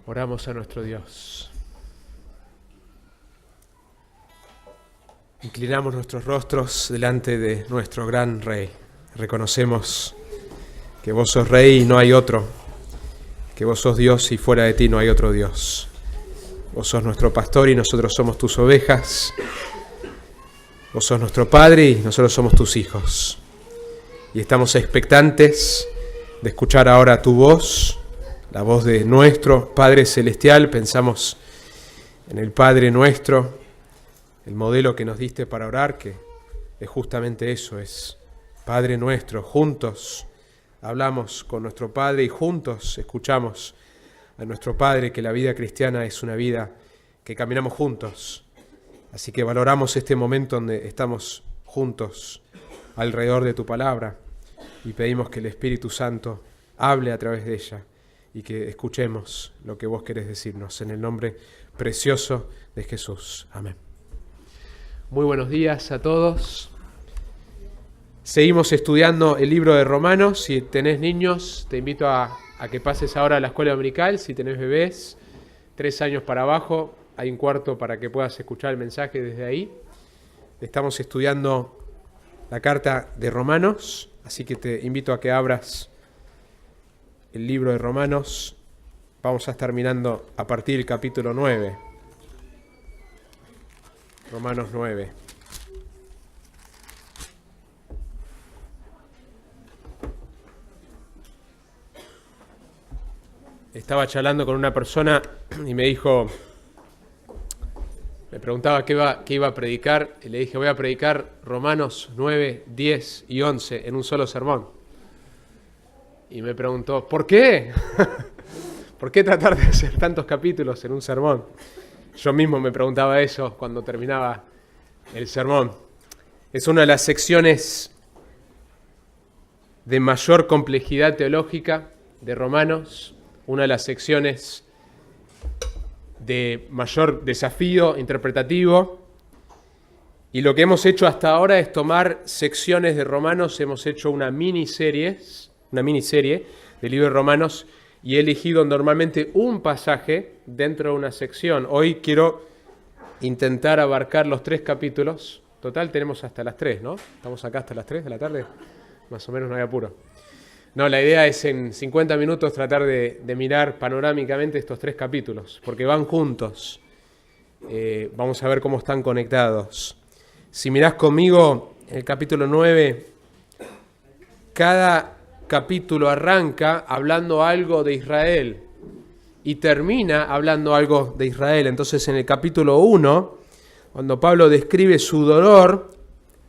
Oramos a nuestro Dios. Inclinamos nuestros rostros delante de nuestro gran Rey. Reconocemos que vos sos Rey y no hay otro, que vos sos Dios y fuera de ti no hay otro Dios. Vos sos nuestro pastor y nosotros somos tus ovejas. Vos sos nuestro Padre y nosotros somos tus hijos. Y estamos expectantes de escuchar ahora tu voz, la voz de nuestro Padre Celestial. Pensamos en el Padre nuestro, el modelo que nos diste para orar, que es justamente eso, es Padre nuestro. Juntos hablamos con nuestro Padre y juntos escuchamos a nuestro Padre, que la vida cristiana es una vida que caminamos juntos. Así que valoramos este momento donde estamos juntos alrededor de tu palabra y pedimos que el Espíritu Santo hable a través de ella y que escuchemos lo que vos querés decirnos. En el nombre precioso de Jesús. Amén. Muy buenos días a todos. Seguimos estudiando el libro de Romanos. Si tenés niños, te invito a que pases ahora a la escuela dominical. Si tenés bebés, 3 años para abajo, hay un cuarto para que puedas escuchar el mensaje desde ahí. Estamos estudiando la carta de Romanos, así que te invito a que abras el libro de Romanos. Vamos a estar mirando a partir del capítulo 9. Romanos 9. Estaba charlando con una persona y me preguntaba qué iba a predicar, y le dije, voy a predicar Romanos 9, 10 y 11 en un solo sermón. Y me preguntó, ¿por qué? ¿Por qué tratar de hacer tantos capítulos en un sermón? Yo mismo me preguntaba eso cuando terminaba el sermón. Es una de las secciones de mayor complejidad teológica de Romanos, una de las secciones de mayor desafío interpretativo. Y lo que hemos hecho hasta ahora es tomar secciones de Romanos. Hemos hecho una miniserie del libro de Romanos y he elegido normalmente un pasaje dentro de una sección. Hoy quiero intentar abarcar los 3 capítulos. Total tenemos hasta las 3, ¿no? Estamos acá hasta las 3 de la tarde. Más o menos, no hay apuro. No, la idea es en 50 minutos tratar de mirar panorámicamente estos 3 capítulos, porque van juntos. Vamos a ver cómo están conectados. Si mirás conmigo el capítulo 9, cada capítulo arranca hablando algo de Israel y termina hablando algo de Israel. Entonces en el capítulo 1, cuando Pablo describe su dolor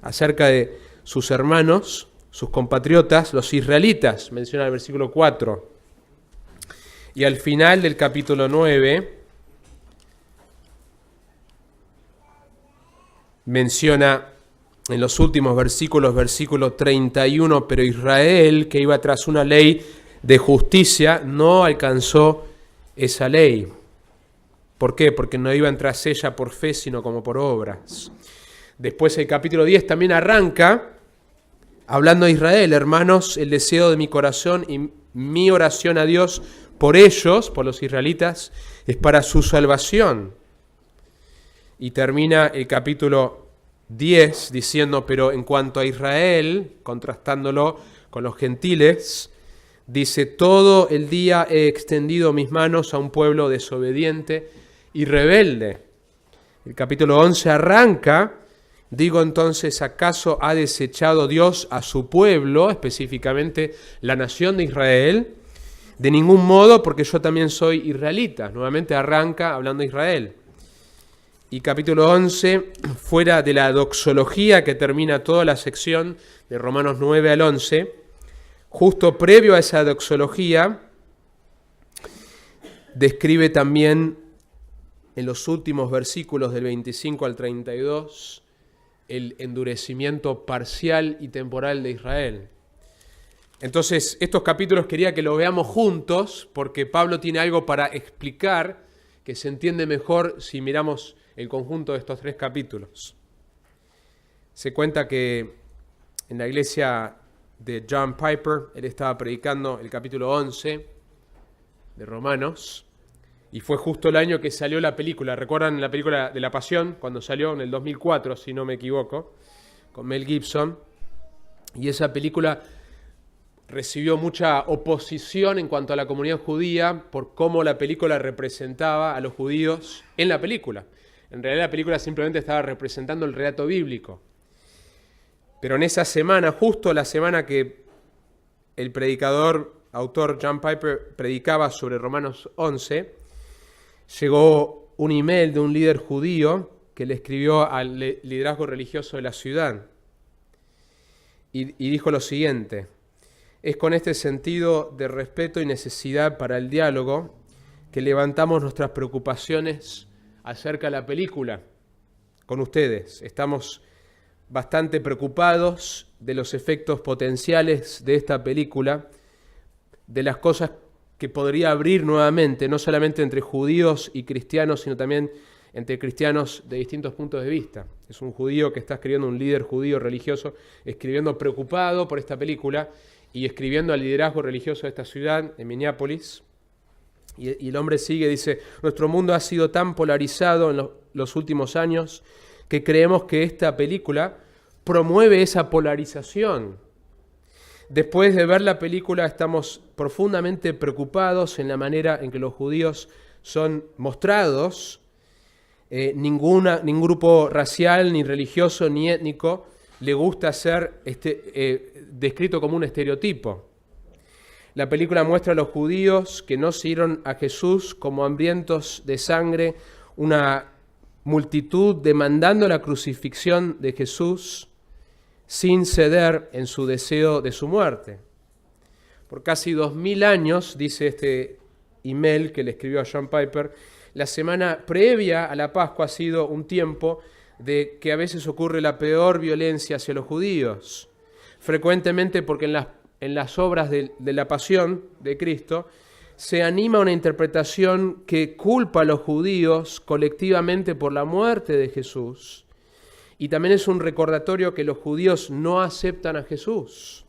acerca de sus hermanos, sus compatriotas, los israelitas, menciona el versículo 4. Y al final del capítulo 9 menciona en los últimos versículos, versículo 31, pero Israel, que iba tras una ley de justicia, no alcanzó esa ley. ¿Por qué? Porque no iban tras ella por fe, sino como por obras. Después el capítulo 10 también arranca hablando de Israel. Hermanos, el deseo de mi corazón y mi oración a Dios por ellos, por los israelitas, es para su salvación. Y termina el capítulo 10 diciendo, pero en cuanto a Israel, contrastándolo con los gentiles, dice, todo el día he extendido mis manos a un pueblo desobediente y rebelde. El capítulo 11 arranca, digo entonces, ¿acaso ha desechado Dios a su pueblo, específicamente la nación de Israel? De ningún modo, porque yo también soy israelita. Nuevamente arranca hablando de Israel. Y capítulo 11, fuera de la doxología que termina toda la sección de Romanos 9 al 11, justo previo a esa doxología, describe también en los últimos versículos del 25 al 32 el endurecimiento parcial y temporal de Israel. Entonces, estos capítulos quería que los veamos juntos porque Pablo tiene algo para explicar que se entiende mejor si miramos el conjunto de estos 3 capítulos. Se cuenta que en la iglesia de John Piper, él estaba predicando el capítulo 11 de Romanos, Y fue justo el año que salió la película. ¿Recuerdan la película de La Pasión? Cuando salió en el 2004, si no me equivoco, con Mel Gibson. Y esa película recibió mucha oposición en cuanto a la comunidad judía por cómo la película representaba a los judíos en la película. En realidad la película simplemente estaba representando el relato bíblico. Pero en esa semana, justo la semana que el autor John Piper predicaba sobre Romanos 11, llegó un email de un líder judío que le escribió al liderazgo religioso de la ciudad y dijo lo siguiente: es con este sentido de respeto y necesidad para el diálogo que levantamos nuestras preocupaciones acerca de la película con ustedes. Estamos bastante preocupados de los efectos potenciales de esta película, de las cosas que podría abrir nuevamente, no solamente entre judíos y cristianos, sino también entre cristianos de distintos puntos de vista. Es un judío que está escribiendo, un líder judío religioso, escribiendo preocupado por esta película y escribiendo al liderazgo religioso de esta ciudad, en Minneapolis. Y el hombre sigue, dice: nuestro mundo ha sido tan polarizado en los últimos años que creemos que esta película promueve esa polarización. Después de ver la película estamos profundamente preocupados en la manera en que los judíos son mostrados. Ningún grupo racial, ni religioso, ni étnico le gusta ser descrito como un estereotipo. La película muestra a los judíos que no siguieron a Jesús como hambrientos de sangre, una multitud demandando la crucifixión de Jesús sin ceder en su deseo de su muerte. Por casi 2000 años, dice este email que le escribió a John Piper, la semana previa a la Pascua ha sido un tiempo de que a veces ocurre la peor violencia hacia los judíos. Frecuentemente porque en las obras de la pasión de Cristo se anima una interpretación que culpa a los judíos colectivamente por la muerte de Jesús. Y también es un recordatorio que los judíos no aceptan a Jesús.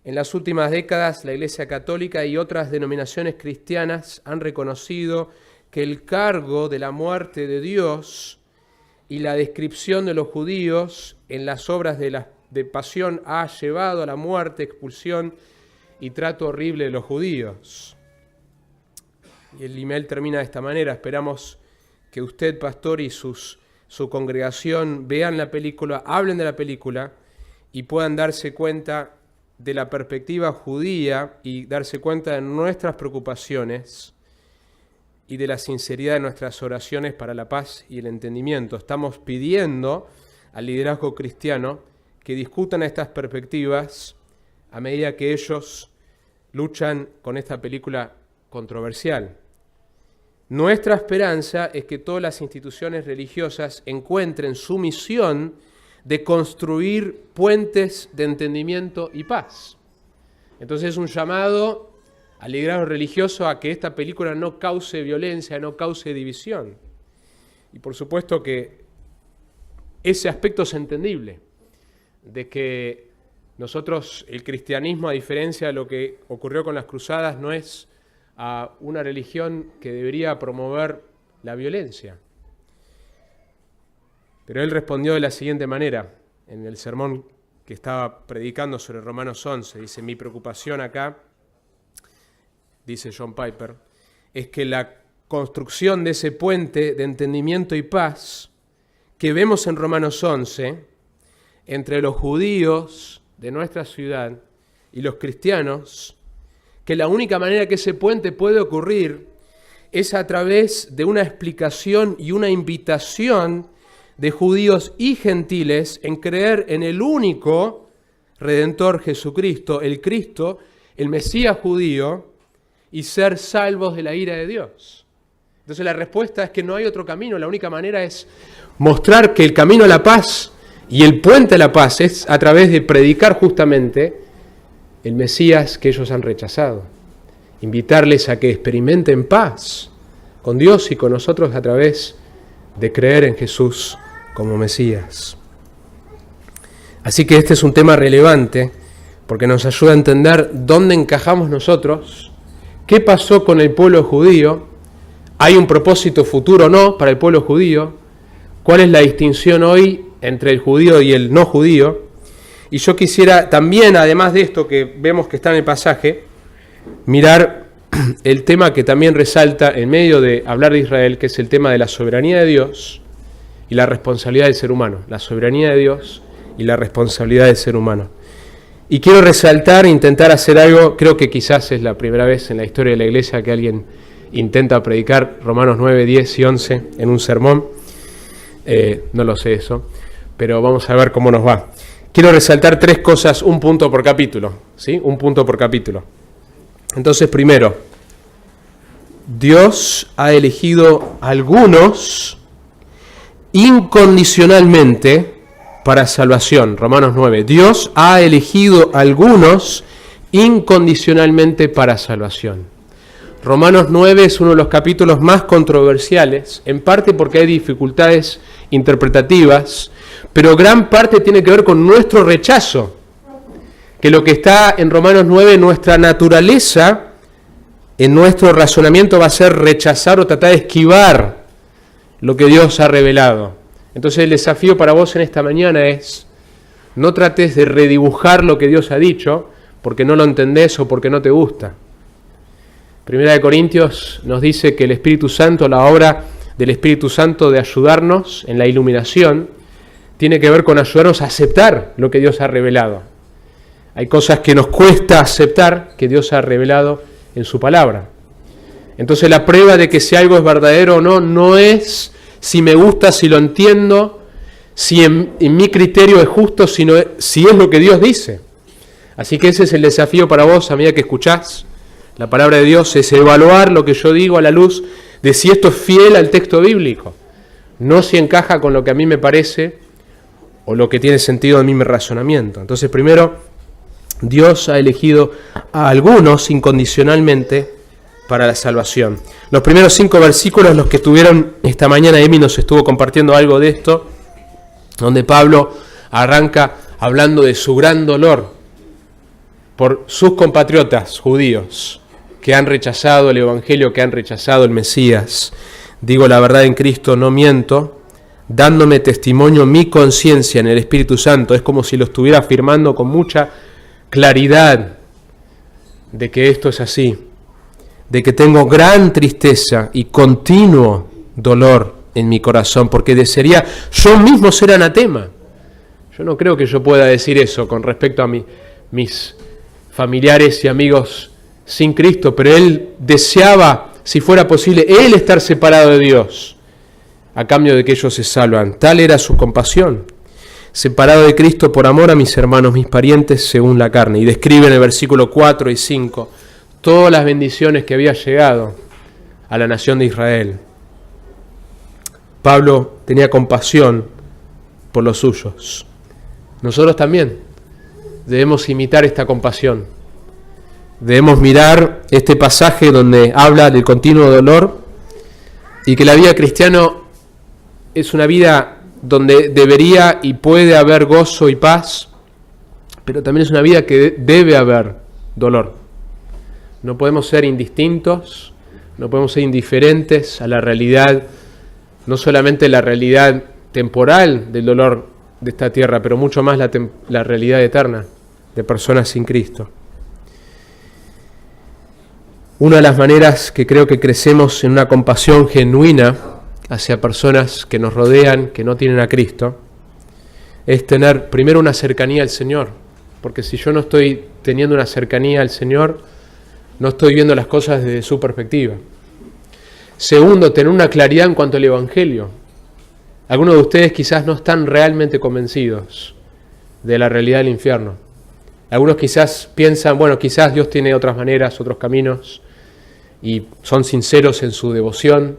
En las últimas décadas, la Iglesia Católica y otras denominaciones cristianas han reconocido que el cargo de la muerte de Dios y la descripción de los judíos en las obras de pasión ha llevado a la muerte, expulsión y trato horrible de los judíos. Y el email termina de esta manera: esperamos que usted, pastor, y su congregación vean la película, hablen de la película y puedan darse cuenta de la perspectiva judía y darse cuenta de nuestras preocupaciones y de la sinceridad de nuestras oraciones para la paz y el entendimiento. Estamos pidiendo al liderazgo cristiano que discutan estas perspectivas a medida que ellos luchan con esta película controversial. Nuestra esperanza es que todas las instituciones religiosas encuentren su misión de construir puentes de entendimiento y paz. Entonces es un llamado al liderazgo religioso a que esta película no cause violencia, no cause división. Y por supuesto que ese aspecto es entendible, de que nosotros, el cristianismo, a diferencia de lo que ocurrió con las cruzadas, no es una religión que debería promover la violencia. Pero él respondió de la siguiente manera, en el sermón que estaba predicando sobre Romanos 11, dice: mi preocupación acá, dice John Piper, es que la construcción de ese puente de entendimiento y paz que vemos en Romanos 11 entre los judíos de nuestra ciudad y los cristianos, que la única manera que ese puente puede ocurrir es a través de una explicación y una invitación de judíos y gentiles en creer en el único Redentor Jesucristo, el Cristo, el Mesías judío, y ser salvos de la ira de Dios. Entonces la respuesta es que no hay otro camino, la única manera es mostrar que el camino a la paz y el puente a la paz es a través de predicar justamente el Mesías que ellos han rechazado. Invitarles a que experimenten paz con Dios y con nosotros a través de creer en Jesús como Mesías. Así que este es un tema relevante porque nos ayuda a entender dónde encajamos nosotros, qué pasó con el pueblo judío ¿Hay un propósito futuro o no para el pueblo judío? ¿Cuál es la distinción hoy entre el judío y el no judío? Y yo quisiera también, además de esto que vemos que está en el pasaje, mirar el tema que también resalta en medio de hablar de Israel, que es el tema de la soberanía de Dios y la responsabilidad del ser humano. La soberanía de Dios y la responsabilidad del ser humano. Y quiero resaltar, intentar hacer algo, creo que quizás es la primera vez en la historia de la iglesia que alguien intenta predicar Romanos 9, 10 y 11 en un sermón. No lo sé eso, pero vamos a ver cómo nos va. Quiero resaltar 3 cosas, un punto por capítulo, ¿sí? Un punto por capítulo. Entonces, primero, Dios ha elegido a algunos incondicionalmente para salvación. Romanos 9. Dios ha elegido a algunos incondicionalmente para salvación. Romanos 9 es uno de los capítulos más controversiales, en parte porque hay dificultades interpretativas, pero gran parte tiene que ver con nuestro rechazo, que lo que está en Romanos 9, nuestra naturaleza, en nuestro razonamiento va a ser rechazar o tratar de esquivar lo que Dios ha revelado. Entonces el desafío para vos en esta mañana es, no trates de redibujar lo que Dios ha dicho, porque no lo entendés o porque no te gusta. Primera de Corintios nos dice que el Espíritu Santo, la obra del Espíritu Santo de ayudarnos en la iluminación, tiene que ver con ayudarnos a aceptar lo que Dios ha revelado. Hay cosas que nos cuesta aceptar que Dios ha revelado en su palabra. Entonces la prueba de que si algo es verdadero o no, no es si me gusta, si lo entiendo, si en mi criterio es justo, sino si es lo que Dios dice. Así que ese es el desafío para vos a medida que escuchás la palabra de Dios, es evaluar lo que yo digo a la luz de si esto es fiel al texto bíblico, no si encaja con lo que a mí me parece o lo que tiene sentido en mi razonamiento. Entonces, primero, Dios ha elegido a algunos incondicionalmente para la salvación. Los primeros 5 versículos, los que estuvieron esta mañana, Emi nos estuvo compartiendo algo de esto, donde Pablo arranca hablando de su gran dolor por sus compatriotas judíos que han rechazado el Evangelio, que han rechazado el Mesías. Digo la verdad en Cristo, no miento, dándome testimonio mi conciencia en el Espíritu Santo. Es como si lo estuviera afirmando con mucha claridad de que esto es así, de que tengo gran tristeza y continuo dolor en mi corazón, porque desearía yo mismo ser anatema. Yo no creo que yo pueda decir eso con respecto a mis familiares y amigos sin Cristo, pero él deseaba, si fuera posible, él estar separado de Dios, a cambio de que ellos se salvan. Tal era su compasión. Separado de Cristo por amor a mis hermanos, mis parientes, según la carne. Y describe en el versículo 4 y 5 todas las bendiciones que había llegado a la nación de Israel. Pablo tenía compasión por los suyos. Nosotros también debemos imitar esta compasión. Debemos mirar este pasaje donde habla del continuo dolor y que la vida cristiana es una vida donde debería y puede haber gozo y paz, pero también es una vida que debe haber dolor. No podemos ser indistintos, no podemos ser indiferentes a la realidad, no solamente la realidad temporal del dolor de esta tierra, pero mucho más la realidad eterna de personas sin Cristo. Una de las maneras que creo que crecemos en una compasión genuina hacia personas que nos rodean, que no tienen a Cristo, es tener primero una cercanía al Señor, porque si yo no estoy teniendo una cercanía al Señor, no estoy viendo las cosas desde su perspectiva. Segundo, tener una claridad en cuanto al Evangelio. Algunos de ustedes quizás no están realmente convencidos de la realidad del infierno. Algunos quizás piensan, bueno, quizás Dios tiene otras maneras, otros caminos, y son sinceros en su devoción,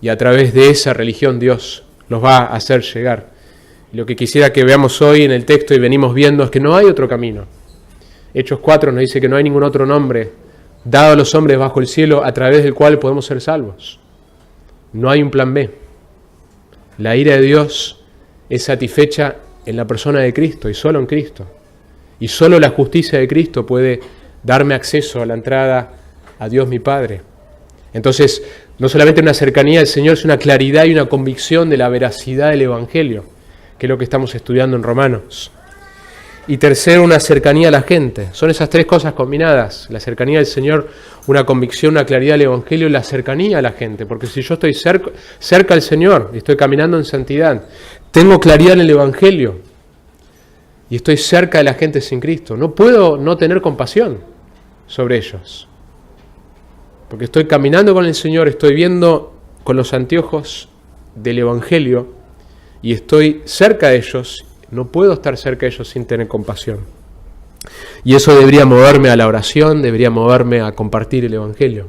y a través de esa religión Dios los va a hacer llegar. Y lo que quisiera que veamos hoy en el texto y venimos viendo es que no hay otro camino. Hechos 4 nos dice que no hay ningún otro nombre dado a los hombres bajo el cielo a través del cual podemos ser salvos. No hay un plan B. La ira de Dios es satisfecha en la persona de Cristo y solo en Cristo. Y solo la justicia de Cristo puede darme acceso a la entrada a Dios mi Padre. Entonces, no solamente una cercanía al Señor, es una claridad y una convicción de la veracidad del Evangelio, que es lo que estamos estudiando en Romanos. Y tercero, una cercanía a la gente. Son esas tres cosas combinadas: la cercanía del Señor, una convicción, una claridad del Evangelio y la cercanía a la gente. Porque si yo estoy cerca al Señor y estoy caminando en santidad, tengo claridad en el Evangelio y estoy cerca de la gente sin Cristo, no puedo no tener compasión sobre ellos. Porque estoy caminando con el Señor, estoy viendo con los anteojos del Evangelio y estoy cerca de ellos. No puedo estar cerca de ellos sin tener compasión. Y eso debería moverme a la oración, debería moverme a compartir el Evangelio.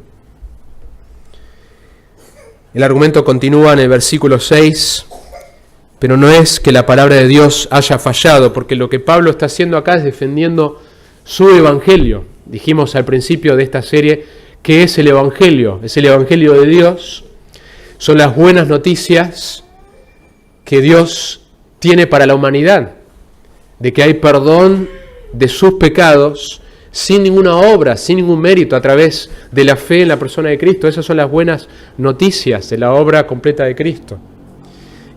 El argumento continúa en el versículo 6, pero no es que la palabra de Dios haya fallado, porque lo que Pablo está haciendo acá es defendiendo su Evangelio. Dijimos al principio de esta serie que es el Evangelio. Es el Evangelio de Dios. Son las buenas noticias que Dios tiene para la humanidad, de que hay perdón de sus pecados sin ninguna obra, sin ningún mérito, a través de la fe en la persona de Cristo. Esas son las buenas noticias de la obra completa de Cristo.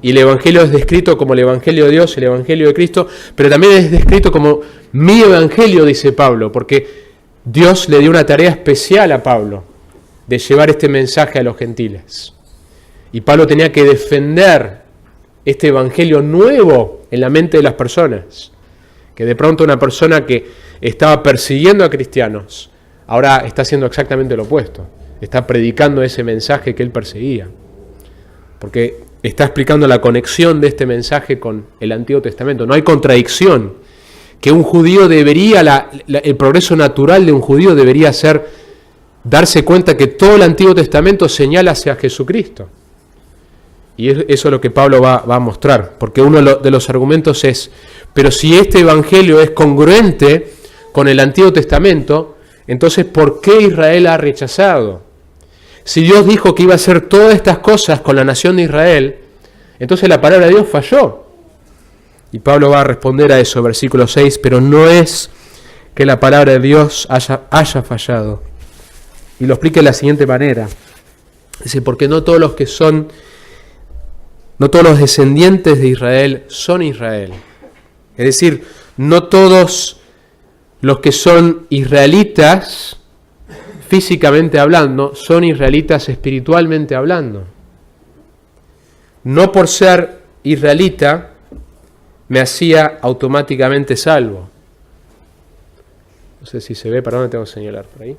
Y el Evangelio es descrito como el Evangelio de Dios, el Evangelio de Cristo, pero también es descrito como mi Evangelio, dice Pablo, porque Dios le dio una tarea especial a Pablo de llevar este mensaje a los gentiles. Y Pablo tenía que defender este evangelio nuevo en la mente de las personas. Que de pronto una persona que estaba persiguiendo a cristianos, ahora está haciendo exactamente lo opuesto. Está predicando ese mensaje que él perseguía. Porque está explicando la conexión de este mensaje con el Antiguo Testamento. No hay contradicción. Que un judío debería, el progreso natural de un judío debería ser darse cuenta que todo el Antiguo Testamento señala hacia Jesucristo. Y eso es lo que Pablo va a mostrar, porque uno de los argumentos es, pero si este evangelio es congruente con el Antiguo Testamento, entonces ¿por qué Israel ha rechazado? Si Dios dijo que iba a hacer todas estas cosas con la nación de Israel, entonces la palabra de Dios falló. Y Pablo va a responder a eso, versículo 6, pero no es que la palabra de Dios haya fallado. Y lo explica de la siguiente manera. Dice, porque no todos los descendientes de Israel son Israel. Es decir, no todos los que son israelitas, físicamente hablando, son israelitas espiritualmente hablando. No por ser israelita me hacía automáticamente salvo. No sé si se ve, ¿para dónde tengo que señalar? ¿Por ahí?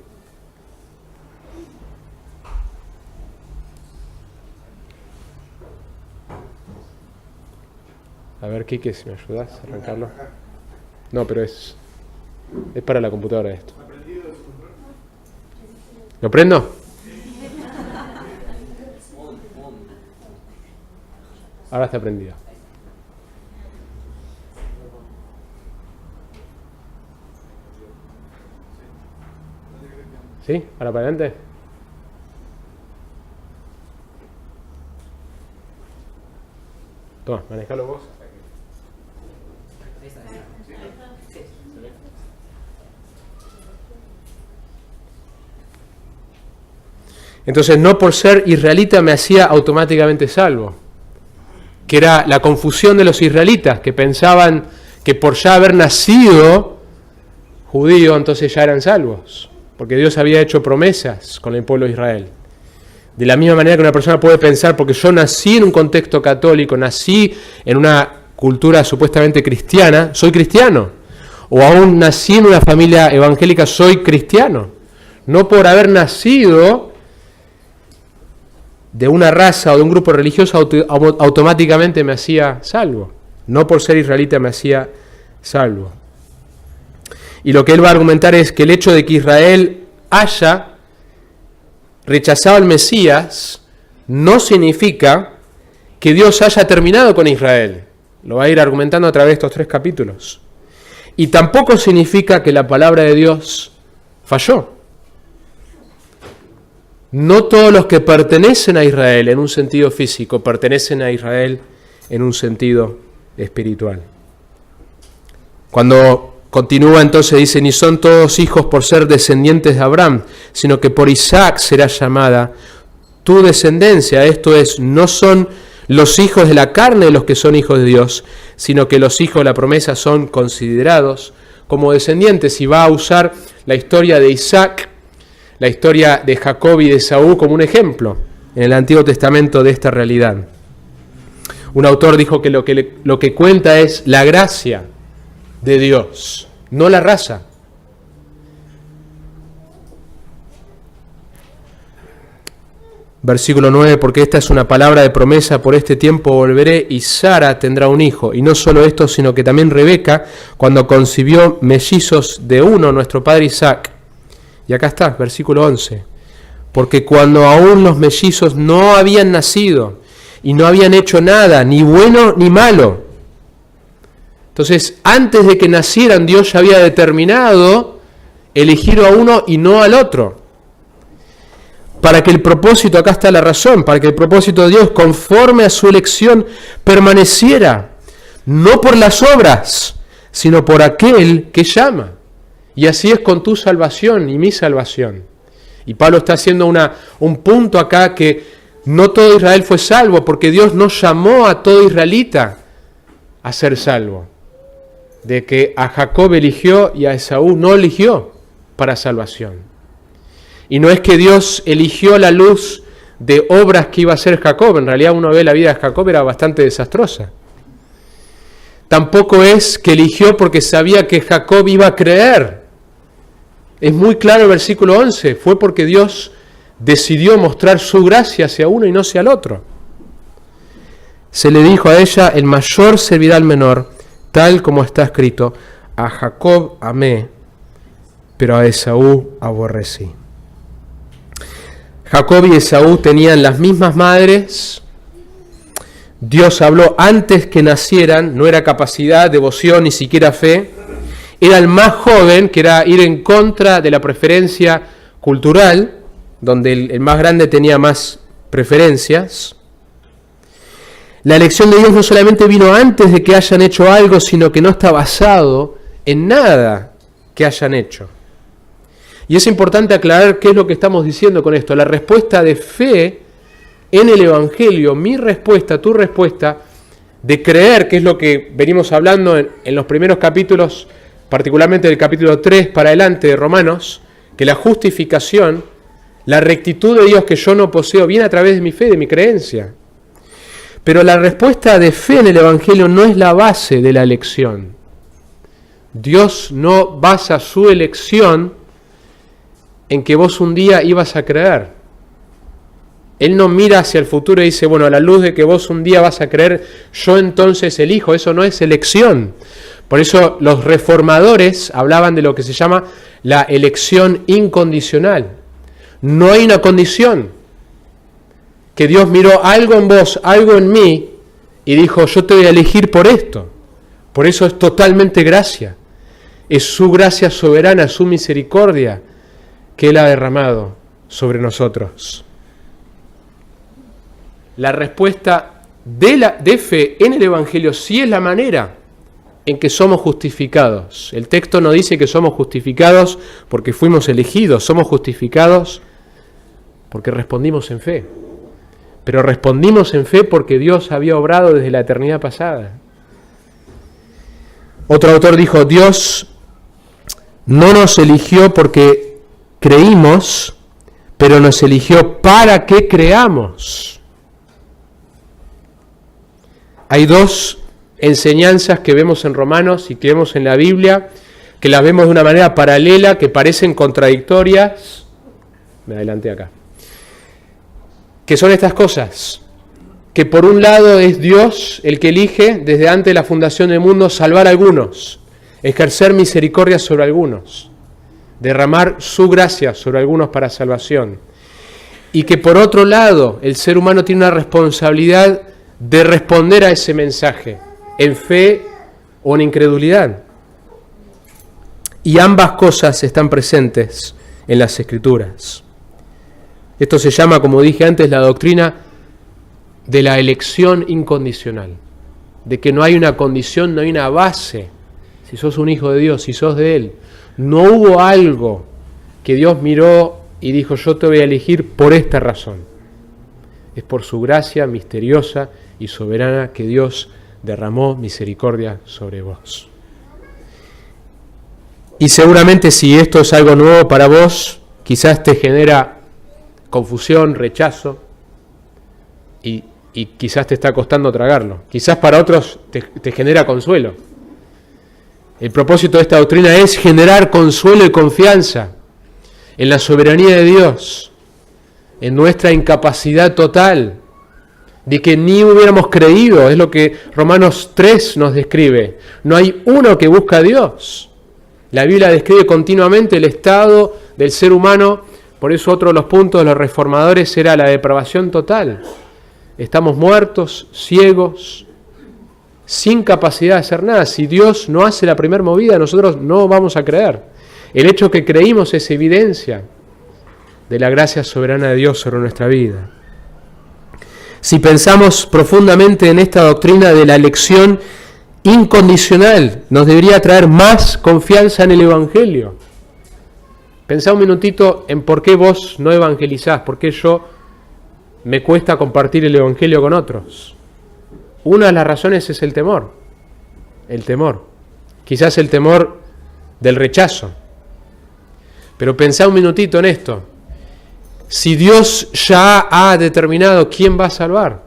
A ver, Quique, si me ayudas a arrancarlo. No, pero es para la computadora esto. ¿Lo prendo? Ahora está prendido. ¿Sí? ¿Ahora para adelante? Toma, manejalo vos. Entonces, no por ser israelita me hacía automáticamente salvo. Que era la confusión de los israelitas, que pensaban que por ya haber nacido judío, entonces ya eran salvos. Porque Dios había hecho promesas con el pueblo de Israel. De la misma manera que una persona puede pensar, porque yo nací en un contexto católico, nací en una cultura supuestamente cristiana, soy cristiano. O aún nací en una familia evangélica, soy cristiano. No por haber nacido de una raza o de un grupo religioso automáticamente me hacía salvo. No por ser israelita me hacía salvo. Y lo que él va a argumentar es que el hecho de que Israel haya rechazado al Mesías no significa que Dios haya terminado con Israel. Lo va a ir argumentando a través de estos 3 capítulos. Y tampoco significa que la palabra de Dios falló. No todos los que pertenecen a Israel en un sentido físico pertenecen a Israel en un sentido espiritual. Cuando Continúa entonces, dice, ni son todos hijos por ser descendientes de Abraham, sino que por Isaac será llamada tu descendencia. Esto es, no son los hijos de la carne los que son hijos de Dios, sino que los hijos de la promesa son considerados como descendientes. Y va a usar la historia de Isaac, la historia de Jacob y de Esaú como un ejemplo en el Antiguo Testamento de esta realidad. Un autor dijo que lo que cuenta es la gracia de Dios, no la raza. Versículo 9, porque esta es una palabra de promesa, por este tiempo volveré y Sara tendrá un hijo. Y no solo esto, sino que también Rebeca, cuando concibió mellizos de uno, nuestro padre Isaac. Y acá está, versículo 11. Porque cuando aún los mellizos no habían nacido y no habían hecho nada, ni bueno ni malo. Entonces, antes de que nacieran, Dios ya había determinado elegir a uno y no al otro. Para que el propósito, acá está la razón, para que el propósito de Dios, conforme a su elección, permaneciera, no por las obras, sino por aquel que llama. Y así es con tu salvación y mi salvación. Y Pablo está haciendo un punto acá que no todo Israel fue salvo, porque Dios no llamó a todo israelita a ser salvo. De que a Jacob eligió y a Esaú no eligió para salvación. Y no es que Dios eligió la luz de obras que iba a hacer Jacob. En realidad uno ve la vida de Jacob, era bastante desastrosa. Tampoco es que eligió porque sabía que Jacob iba a creer. Es muy claro el versículo 11. Fue porque Dios decidió mostrar su gracia hacia uno y no hacia el otro. Se le dijo a ella, el mayor servirá al menor, tal como está escrito, a Jacob amé, pero a Esaú aborrecí. Jacob y Esaú tenían las mismas madres. Dios habló antes que nacieran, no era capacidad, devoción, ni siquiera fe. Era el más joven, que era ir en contra de la preferencia cultural, donde el más grande tenía más preferencias. La elección de Dios no solamente vino antes de que hayan hecho algo, sino que no está basado en nada que hayan hecho. Y es importante aclarar qué es lo que estamos diciendo con esto. La respuesta de fe en el Evangelio, mi respuesta, tu respuesta, de creer, que es lo que venimos hablando en los primeros capítulos, particularmente del capítulo 3 para adelante de Romanos, que la justificación, la rectitud de Dios que yo no poseo, viene a través de mi fe, de mi creencia. Pero la respuesta de fe en el Evangelio no es la base de la elección. Dios no basa su elección en que vos un día ibas a creer. Él no mira hacia el futuro y dice, bueno, a la luz de que vos un día vas a creer, yo entonces elijo. Eso no es elección. Por eso los reformadores hablaban de lo que se llama la elección incondicional. No hay una condición. Que Dios miró algo en vos, algo en mí, y dijo, yo te voy a elegir por esto. Por eso es totalmente gracia. Es su gracia soberana, su misericordia, que Él ha derramado sobre nosotros. La respuesta de fe en el Evangelio sí es la manera en que somos justificados. El texto no dice que somos justificados porque fuimos elegidos, somos justificados porque respondimos en fe. Pero respondimos en fe porque Dios había obrado desde la eternidad pasada. Otro autor dijo, Dios no nos eligió porque creímos, pero nos eligió para que creamos. Hay dos enseñanzas que vemos en Romanos y que vemos en la Biblia, que las vemos de una manera paralela, que parecen contradictorias. Me adelanté acá. Que son estas cosas. Que por un lado es Dios el que elige, desde antes de la fundación del mundo, salvar a algunos, ejercer misericordia sobre algunos, derramar su gracia sobre algunos para salvación. Y que por otro lado, el ser humano tiene una responsabilidad de responder a ese mensaje, en fe o en incredulidad. Y ambas cosas están presentes en las Escrituras. Esto se llama, como dije antes, la doctrina de la elección incondicional, de que no hay una condición, no hay una base si sos un hijo de Dios, si sos de Él, no hubo algo que Dios miró y dijo, yo te voy a elegir por esta razón. Es por su gracia misteriosa y soberana que Dios derramó misericordia sobre vos. Y seguramente si esto es algo nuevo para vos, quizás te genera confusión, rechazo, y quizás te está costando tragarlo. Quizás para otros te genera consuelo. El propósito de esta doctrina es generar consuelo y confianza en la soberanía de Dios, en nuestra incapacidad total, de que ni hubiéramos creído, es lo que Romanos 3 nos describe. No hay uno que busca a Dios. La Biblia describe continuamente el estado del ser humano, por eso otro de los puntos de los reformadores era la depravación total. Estamos muertos, ciegos, sin capacidad de hacer nada. Si Dios no hace la primera movida, nosotros no vamos a creer. El hecho que creímos es evidencia de la gracia soberana de Dios sobre nuestra vida. Si pensamos profundamente en esta doctrina de la elección incondicional, nos debería traer más confianza en el Evangelio. Pensá un minutito en por qué vos no evangelizás, por qué me cuesta compartir el Evangelio con otros. Una de las razones es el temor. El temor. Quizás el temor del rechazo. Pero pensá un minutito en esto. Si Dios ya ha determinado quién va a salvar,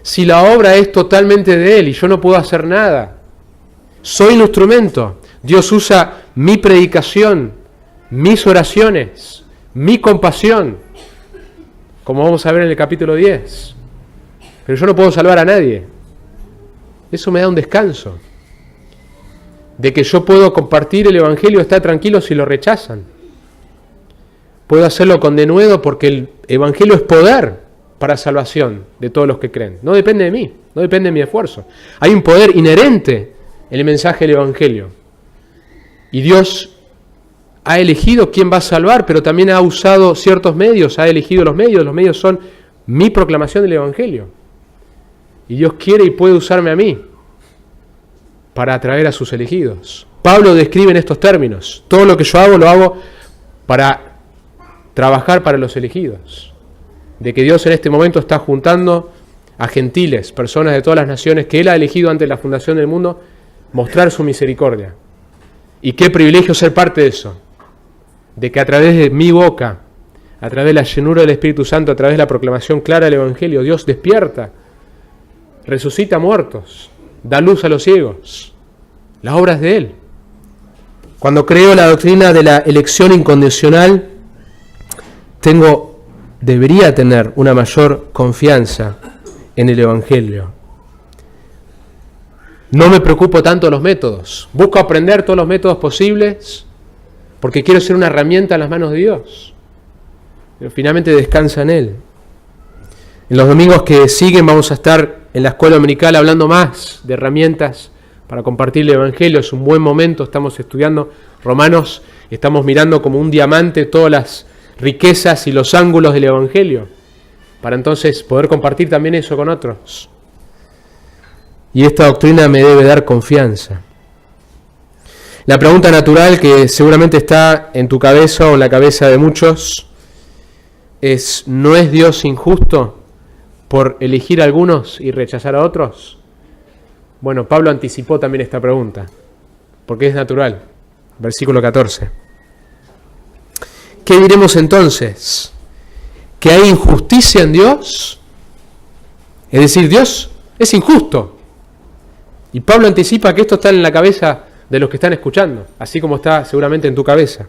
si la obra es totalmente de Él y yo no puedo hacer nada, soy un instrumento. Dios usa mi predicación, mis oraciones, mi compasión, como vamos a ver en el capítulo 10. Pero yo no puedo salvar a nadie. Eso me da un descanso. De que yo puedo compartir el Evangelio, estar tranquilo si lo rechazan. Puedo hacerlo con denuedo porque el Evangelio es poder para salvación de todos los que creen. No depende de mí, no depende de mi esfuerzo. Hay un poder inherente en el mensaje del Evangelio. Y Dios ha elegido quién va a salvar, pero también ha usado ciertos medios, ha elegido los medios son mi proclamación del Evangelio. Y Dios quiere y puede usarme a mí para atraer a sus elegidos. Pablo describe en estos términos, todo lo que yo hago lo hago para trabajar para los elegidos. De que Dios en este momento está juntando a gentiles, personas de todas las naciones que Él ha elegido antes de la fundación del mundo, mostrar su misericordia. Y qué privilegio ser parte de eso. De que a través de mi boca, a través de la llenura del Espíritu Santo, a través de la proclamación clara del Evangelio, Dios despierta, resucita muertos, da luz a los ciegos. Las obras de Él. Cuando creo la doctrina de la elección incondicional, debería tener una mayor confianza en el Evangelio. No me preocupo tanto de los métodos. Busco aprender todos los métodos posibles porque quiero ser una herramienta en las manos de Dios. Pero finalmente descansa en Él. En los domingos que siguen vamos a estar en la escuela dominical hablando más de herramientas para compartir el Evangelio. Es un buen momento, estamos estudiando Romanos, estamos mirando como un diamante todas las riquezas y los ángulos del Evangelio, para entonces poder compartir también eso con otros. Y esta doctrina me debe dar confianza. La pregunta natural que seguramente está en tu cabeza o en la cabeza de muchos es, ¿no es Dios injusto por elegir a algunos y rechazar a otros? Bueno, Pablo anticipó también esta pregunta, porque es natural. Versículo 14. ¿Qué diremos entonces? ¿Que hay injusticia en Dios? Es decir, Dios es injusto. Y Pablo anticipa que esto está en la cabeza de los que están escuchando, así como está seguramente en tu cabeza.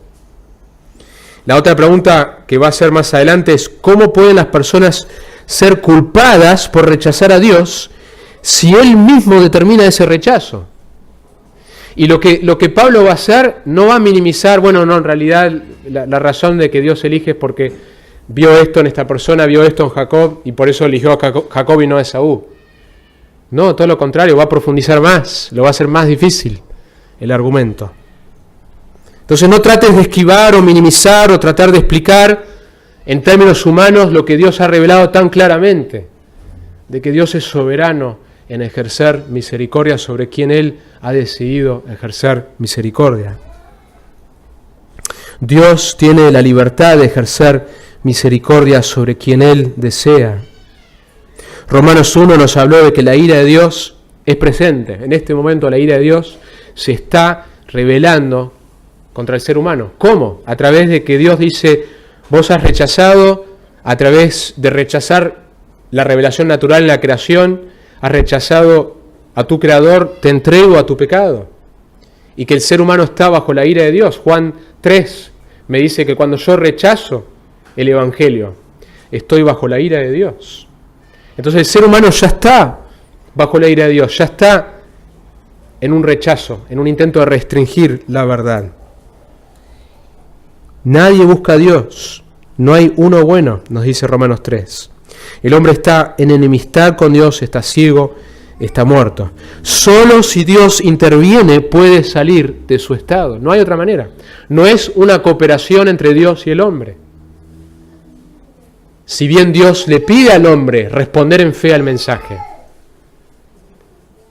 La otra pregunta que va a ser más adelante es, ¿cómo pueden las personas ser culpadas por rechazar a Dios si Él mismo determina ese rechazo? Y lo que Pablo va a hacer no va a minimizar, en realidad la razón de que Dios elige es porque vio esto en esta persona, vio esto en Jacob y por eso eligió a Jacob y no a Esaú. No, todo lo contrario, va a profundizar más, lo va a hacer más difícil el argumento. Entonces no trates de esquivar o minimizar o tratar de explicar en términos humanos lo que Dios ha revelado tan claramente, de que Dios es soberano en ejercer misericordia sobre quien Él ha decidido ejercer misericordia. Dios tiene la libertad de ejercer misericordia sobre quien Él desea. Romanos 1 nos habló de que la ira de Dios es presente. En este momento la ira de Dios se está revelando contra el ser humano. ¿Cómo? A través de que Dios dice, vos has rechazado, a través de rechazar la revelación natural en la creación, has rechazado a tu Creador, te entrego a tu pecado. Y que el ser humano está bajo la ira de Dios. Juan 3 me dice que cuando yo rechazo el Evangelio, estoy bajo la ira de Dios. Entonces el ser humano ya está bajo la ira de Dios, ya está en un rechazo, en un intento de restringir la verdad. Nadie busca a Dios, no hay uno bueno, nos dice Romanos 3. El hombre está en enemistad con Dios, está ciego, está muerto. Solo si Dios interviene puede salir de su estado, no hay otra manera. No es una cooperación entre Dios y el hombre. Si bien Dios le pide al hombre responder en fe al mensaje,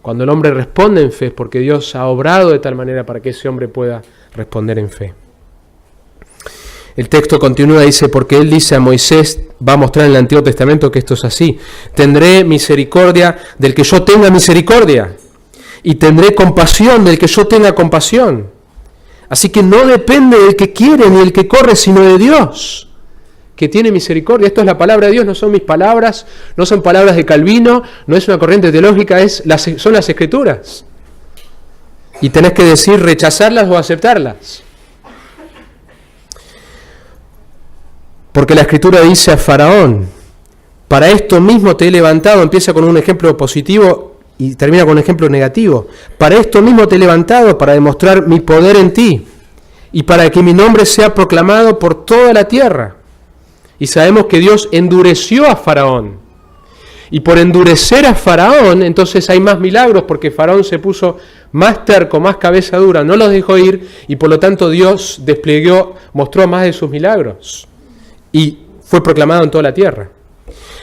cuando el hombre responde en fe es porque Dios ha obrado de tal manera para que ese hombre pueda responder en fe. El texto continúa, dice, porque Él dice a Moisés, va a mostrar en el Antiguo Testamento que esto es así, tendré misericordia del que yo tenga misericordia, y tendré compasión del que yo tenga compasión. Así que no depende del que quiere ni del que corre, sino de Dios, que tiene misericordia. Esto es la palabra de Dios, no son mis palabras, no son palabras de Calvino, no es una corriente teológica, son las Escrituras. Y tenés que decir rechazarlas o aceptarlas. Porque la Escritura dice a Faraón, para esto mismo te he levantado, empieza con un ejemplo positivo y termina con un ejemplo negativo. Para esto mismo te he levantado, para demostrar mi poder en ti y para que mi nombre sea proclamado por toda la tierra. Y sabemos que Dios endureció a Faraón. Y por endurecer a Faraón, entonces hay más milagros, porque Faraón se puso más terco, más cabeza dura, no los dejó ir, y por lo tanto Dios mostró más de sus milagros. Y fue proclamado en toda la tierra.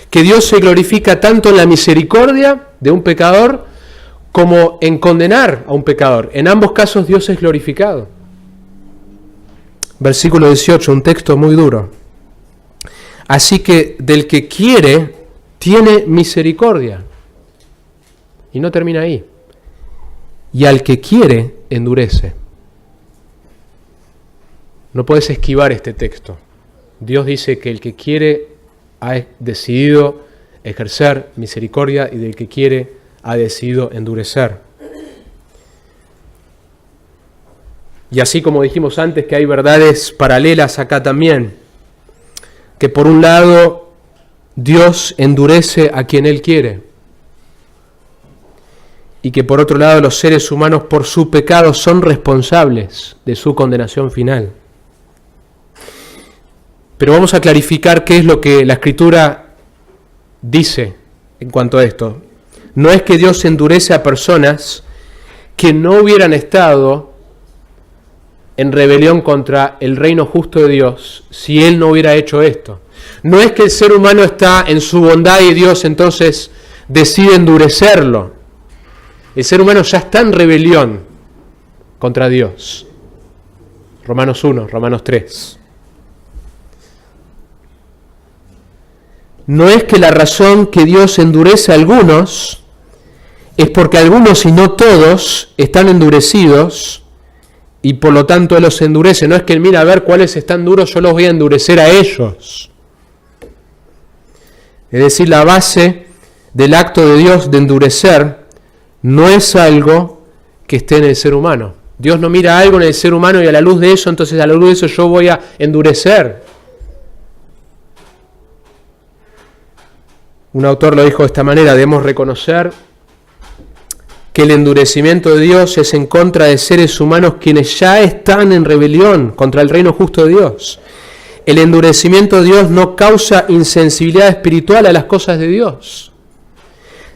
Que Dios se glorifica tanto en la misericordia de un pecador, como en condenar a un pecador. En ambos casos Dios es glorificado. Versículo 18, un texto muy duro. Así que del que quiere, tiene misericordia. Y no termina ahí. Y al que quiere, endurece. No puedes esquivar este texto. Dios dice que el que quiere ha decidido ejercer misericordia y del que quiere ha decidido endurecer. Y así como dijimos antes que hay verdades paralelas acá también, que por un lado Dios endurece a quien Él quiere y que por otro lado los seres humanos por su pecado son responsables de su condenación final. Pero vamos a clarificar qué es lo que la Escritura dice en cuanto a esto. No es que Dios endurece a personas que no hubieran estado en rebelión contra el reino justo de Dios si Él no hubiera hecho esto. No es que el ser humano está en su bondad y Dios entonces decide endurecerlo. El ser humano ya está en rebelión contra Dios. Romanos 1, Romanos 3. No es que la razón que Dios endurece a algunos es porque algunos y no todos están endurecidos y por lo tanto Él los endurece. No es que Él mira a ver cuáles están duros, yo los voy a endurecer a ellos. Es decir, la base del acto de Dios de endurecer no es algo que esté en el ser humano. Dios no mira algo en el ser humano y a la luz de eso, entonces a la luz de eso yo voy a endurecer. Un autor lo dijo de esta manera: debemos reconocer que el endurecimiento de Dios es en contra de seres humanos quienes ya están en rebelión contra el reino justo de Dios. El endurecimiento de Dios no causa insensibilidad espiritual a las cosas de Dios,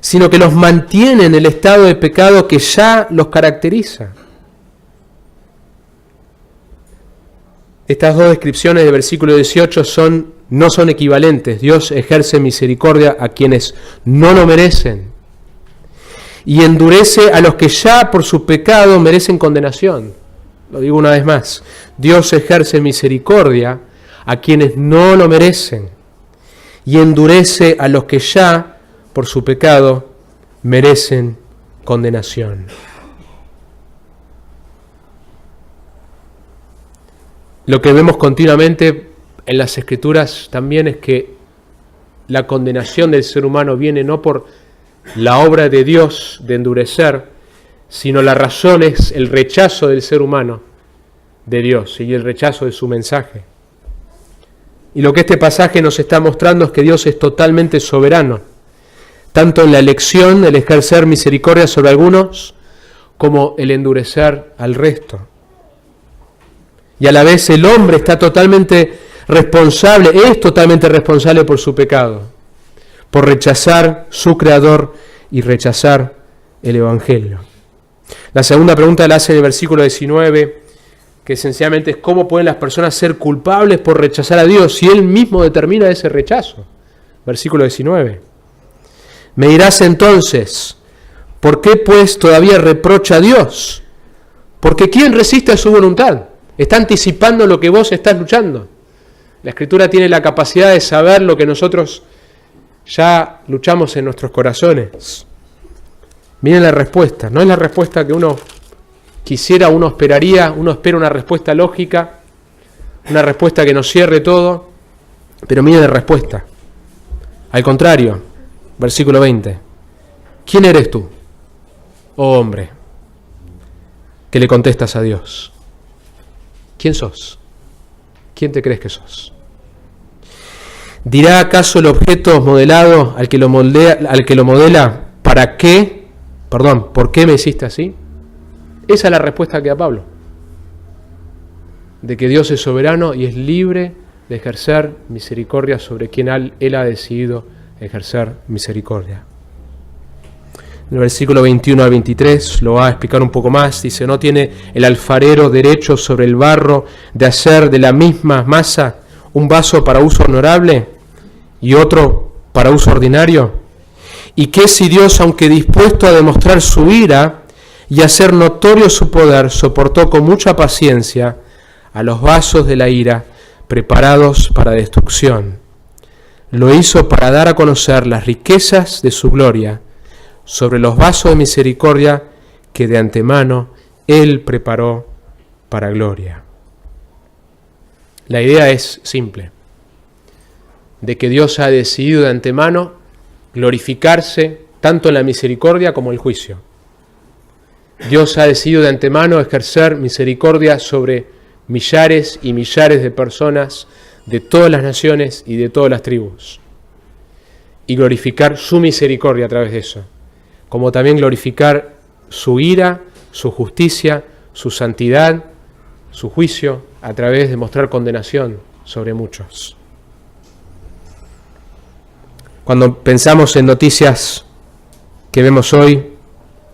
sino que los mantiene en el estado de pecado que ya los caracteriza. Estas dos descripciones del versículo 18 no son equivalentes. Dios ejerce misericordia a quienes no lo merecen. y endurece a los que ya por su pecado merecen condenación. Lo digo una vez más, Dios ejerce misericordia a quienes no lo merecen y endurece a los que ya por su pecado merecen condenación. Lo que vemos continuamente en las Escrituras también es que la condenación del ser humano viene no por la obra de Dios de endurecer, sino la razón es el rechazo del ser humano de Dios y el rechazo de su mensaje. Y lo que este pasaje nos está mostrando es que Dios es totalmente soberano, tanto en la elección, el ejercer misericordia sobre algunos, como el endurecer al resto. Y a la vez el hombre está totalmente responsable, es totalmente responsable por su pecado, por rechazar su Creador y rechazar el Evangelio. La segunda pregunta la hace en el versículo 19, que esencialmente es cómo pueden las personas ser culpables por rechazar a Dios si Él mismo determina ese rechazo. Versículo 19. Me dirás entonces, ¿por qué pues todavía reprocha a Dios? Porque ¿quién resiste a su voluntad? Está anticipando lo que vos estás luchando. La Escritura tiene la capacidad de saber lo que nosotros ya luchamos en nuestros corazones. Miren la respuesta, no es la respuesta que uno quisiera, uno esperaría, uno espera una respuesta lógica, una respuesta que nos cierre todo, pero miren la respuesta. Al contrario, versículo 20, ¿quién eres tú, oh hombre, que le contestas a Dios? ¿Quién sos? ¿Quién te crees que sos? ¿Dirá acaso el objeto modelado al que lo modela, ¿para qué? Perdón, ¿por qué me hiciste así? Esa es la respuesta que da Pablo. De que Dios es soberano y es libre de ejercer misericordia sobre quien Él ha decidido ejercer misericordia. En el versículo 21 al 23 lo va a explicar un poco más. Dice, ¿no tiene el alfarero derecho sobre el barro de hacer de la misma masa un vaso para uso honorable y otro para uso ordinario? ¿Y qué si Dios, aunque dispuesto a demostrar su ira y hacer notorio su poder, soportó con mucha paciencia a los vasos de la ira preparados para destrucción? Lo hizo para dar a conocer las riquezas de su gloria sobre los vasos de misericordia que de antemano Él preparó para gloria. La idea es simple, de que Dios ha decidido de antemano glorificarse tanto en la misericordia como en el juicio. Dios ha decidido de antemano ejercer misericordia sobre millares y millares de personas de todas las naciones y de todas las tribus, y glorificar su misericordia a través de eso, como también glorificar su ira, su justicia, su santidad, su juicio, a través de mostrar condenación sobre muchos. Cuando pensamos en noticias que vemos hoy,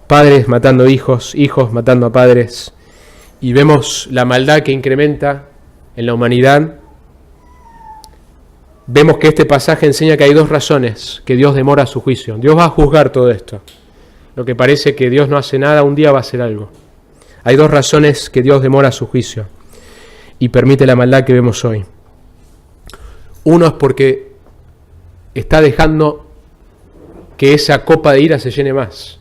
padres matando hijos, hijos matando a padres, y vemos la maldad que incrementa en la humanidad, vemos que este pasaje enseña que hay dos razones que Dios demora su juicio. Dios va a juzgar todo esto. Lo que parece que Dios no hace nada, un día va a hacer algo. Hay dos razones que Dios demora su juicio y permite la maldad que vemos hoy. Uno es porque está dejando que esa copa de ira se llene más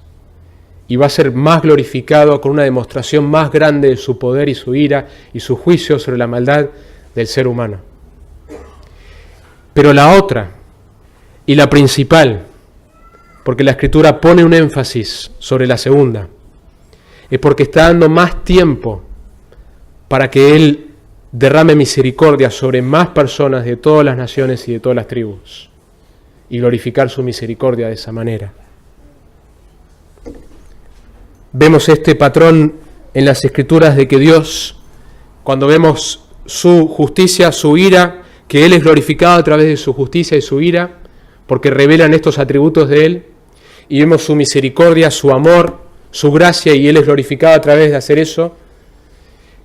y va a ser más glorificado con una demostración más grande de su poder y su ira y su juicio sobre la maldad del ser humano. Pero la otra y la principal, porque la Escritura pone un énfasis sobre la segunda, es porque está dando más tiempo para que Él derrame misericordia sobre más personas de todas las naciones y de todas las tribus, y glorificar su misericordia de esa manera. Vemos este patrón en las Escrituras de que Dios, cuando vemos su justicia, su ira, que Él es glorificado a través de su justicia y su ira, porque revelan estos atributos de Él, y vemos su misericordia, su amor, su gracia, y Él es glorificado a través de hacer eso,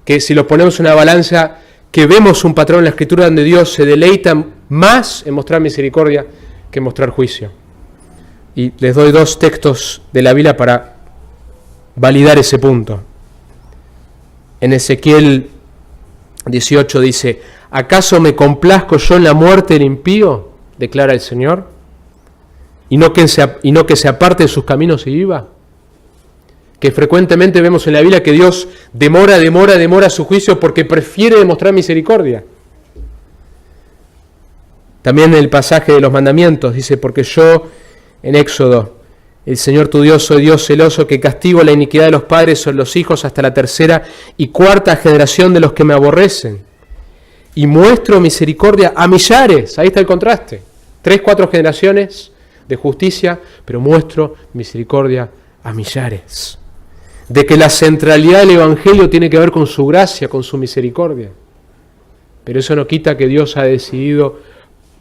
que si lo ponemos en una balanza, que vemos un patrón en la Escritura donde Dios se deleita más en mostrar misericordia que en mostrar juicio. Y les doy 2 textos de la Biblia para validar ese punto. En Ezequiel 18 dice: ¿acaso me complazco yo en la muerte del impío? Declara el Señor. ¿Y no que se aparte de sus caminos y viva? Que frecuentemente vemos en la Biblia que Dios demora su juicio porque prefiere demostrar misericordia. También en el pasaje de los mandamientos dice: porque yo, en Éxodo, el Señor tu Dios, soy Dios celoso, que castigo la iniquidad de los padres sobre los hijos hasta la 3ª y 4ª generación de los que me aborrecen. Y muestro misericordia a millares. Ahí está el contraste. 3, 4 generaciones de justicia, pero muestro misericordia a millares. De que la centralidad del Evangelio tiene que ver con su gracia, con su misericordia. Pero eso no quita que Dios ha decidido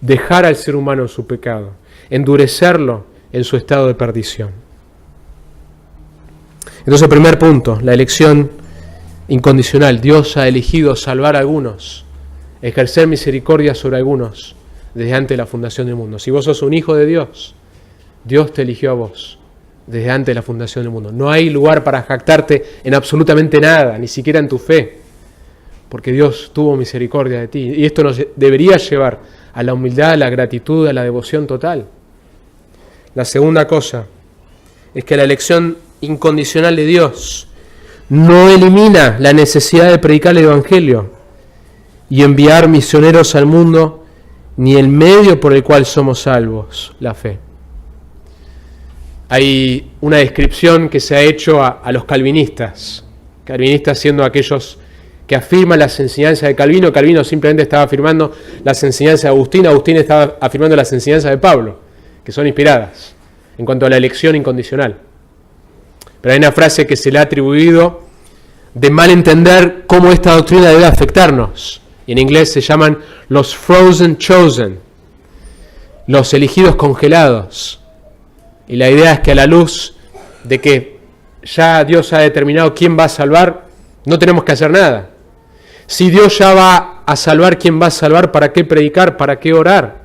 dejar al ser humano en su pecado, endurecerlo en su estado de perdición. Entonces, primer punto, la elección incondicional. Dios ha elegido salvar a algunos, ejercer misericordia sobre algunos desde antes de la fundación del mundo. Si vos sos un hijo de Dios, Dios te eligió a vos desde antes de la fundación del mundo. No hay lugar para jactarte en absolutamente nada, ni siquiera en tu fe, porque Dios tuvo misericordia de ti. Y esto nos debería llevar a la humildad, a la gratitud, a la devoción total. La segunda cosa es que la elección incondicional de Dios no elimina la necesidad de predicar el Evangelio y enviar misioneros al mundo, ni el medio por el cual somos salvos, la fe. Hay una descripción que se ha hecho a los calvinistas siendo aquellos que afirman las enseñanzas de Calvino. Calvino simplemente estaba afirmando las enseñanzas de Agustín, Agustín estaba afirmando las enseñanzas de Pablo, que son inspiradas en cuanto a la elección incondicional. Pero hay una frase que se le ha atribuido de mal entender cómo esta doctrina debe afectarnos. Y en inglés se llaman los frozen chosen, los elegidos congelados. Y la idea es que a la luz de que ya Dios ha determinado quién va a salvar, no tenemos que hacer nada. Si Dios ya va a salvar quién va a salvar, ¿para qué predicar? ¿Para qué orar?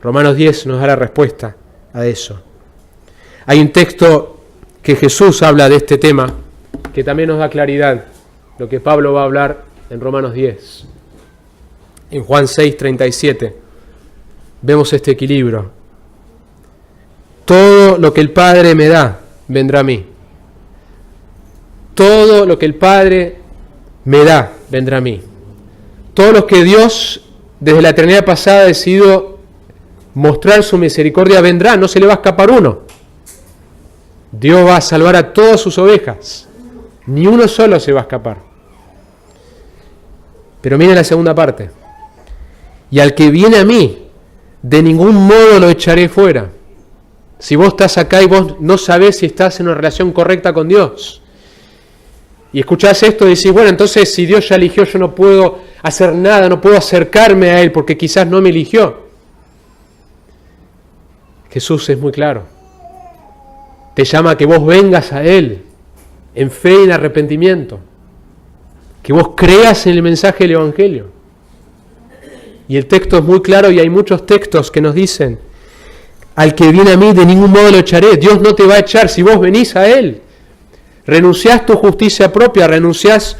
Romanos 10 nos da la respuesta a eso. Hay un texto que Jesús habla de este tema, que también nos da claridad, lo que Pablo va a hablar en Romanos 10. En Juan 6:37 vemos este equilibrio. Todo lo que el Padre me da, vendrá a mí. Todo lo que el Padre me da, vendrá a mí. Todo lo que Dios, desde la eternidad pasada, ha decidido mostrar su misericordia, vendrá, no se le va a escapar uno. Dios va a salvar a todas sus ovejas. Ni uno solo se va a escapar. Pero miren la segunda parte. Y al que viene a mí, de ningún modo lo echaré fuera. Si vos estás acá y vos no sabés si estás en una relación correcta con Dios, y escuchás esto y decís, bueno, entonces si Dios ya eligió, yo no puedo hacer nada, no puedo acercarme a Él porque quizás no me eligió. Jesús es muy claro. Te llama a que vos vengas a Él en fe y en arrepentimiento. Que vos creas en el mensaje del Evangelio. Y el texto es muy claro y hay muchos textos que nos dicen: al que viene a mí, de ningún modo lo echaré. Dios no te va a echar si vos venís a Él. Renunciás tu justicia propia, renunciás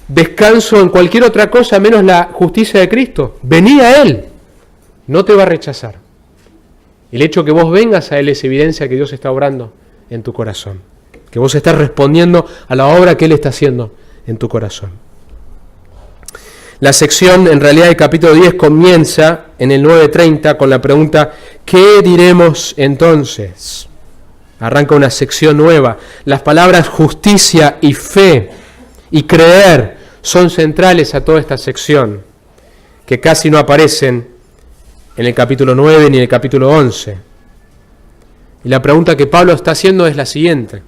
descanso en cualquier otra cosa menos la justicia de Cristo. Vení a Él. No te va a rechazar. El hecho que vos vengas a Él es evidencia que Dios está obrando en tu corazón. Que vos estás respondiendo a la obra que Él está haciendo en tu corazón. La sección, en realidad, del capítulo 10 comienza en el 9:30 con la pregunta: ¿qué diremos entonces? Arranca una sección nueva. Las palabras justicia y fe y creer son centrales a toda esta sección, que casi no aparecen en el capítulo 9 ni en el capítulo 11. Y la pregunta que Pablo está haciendo es la siguiente: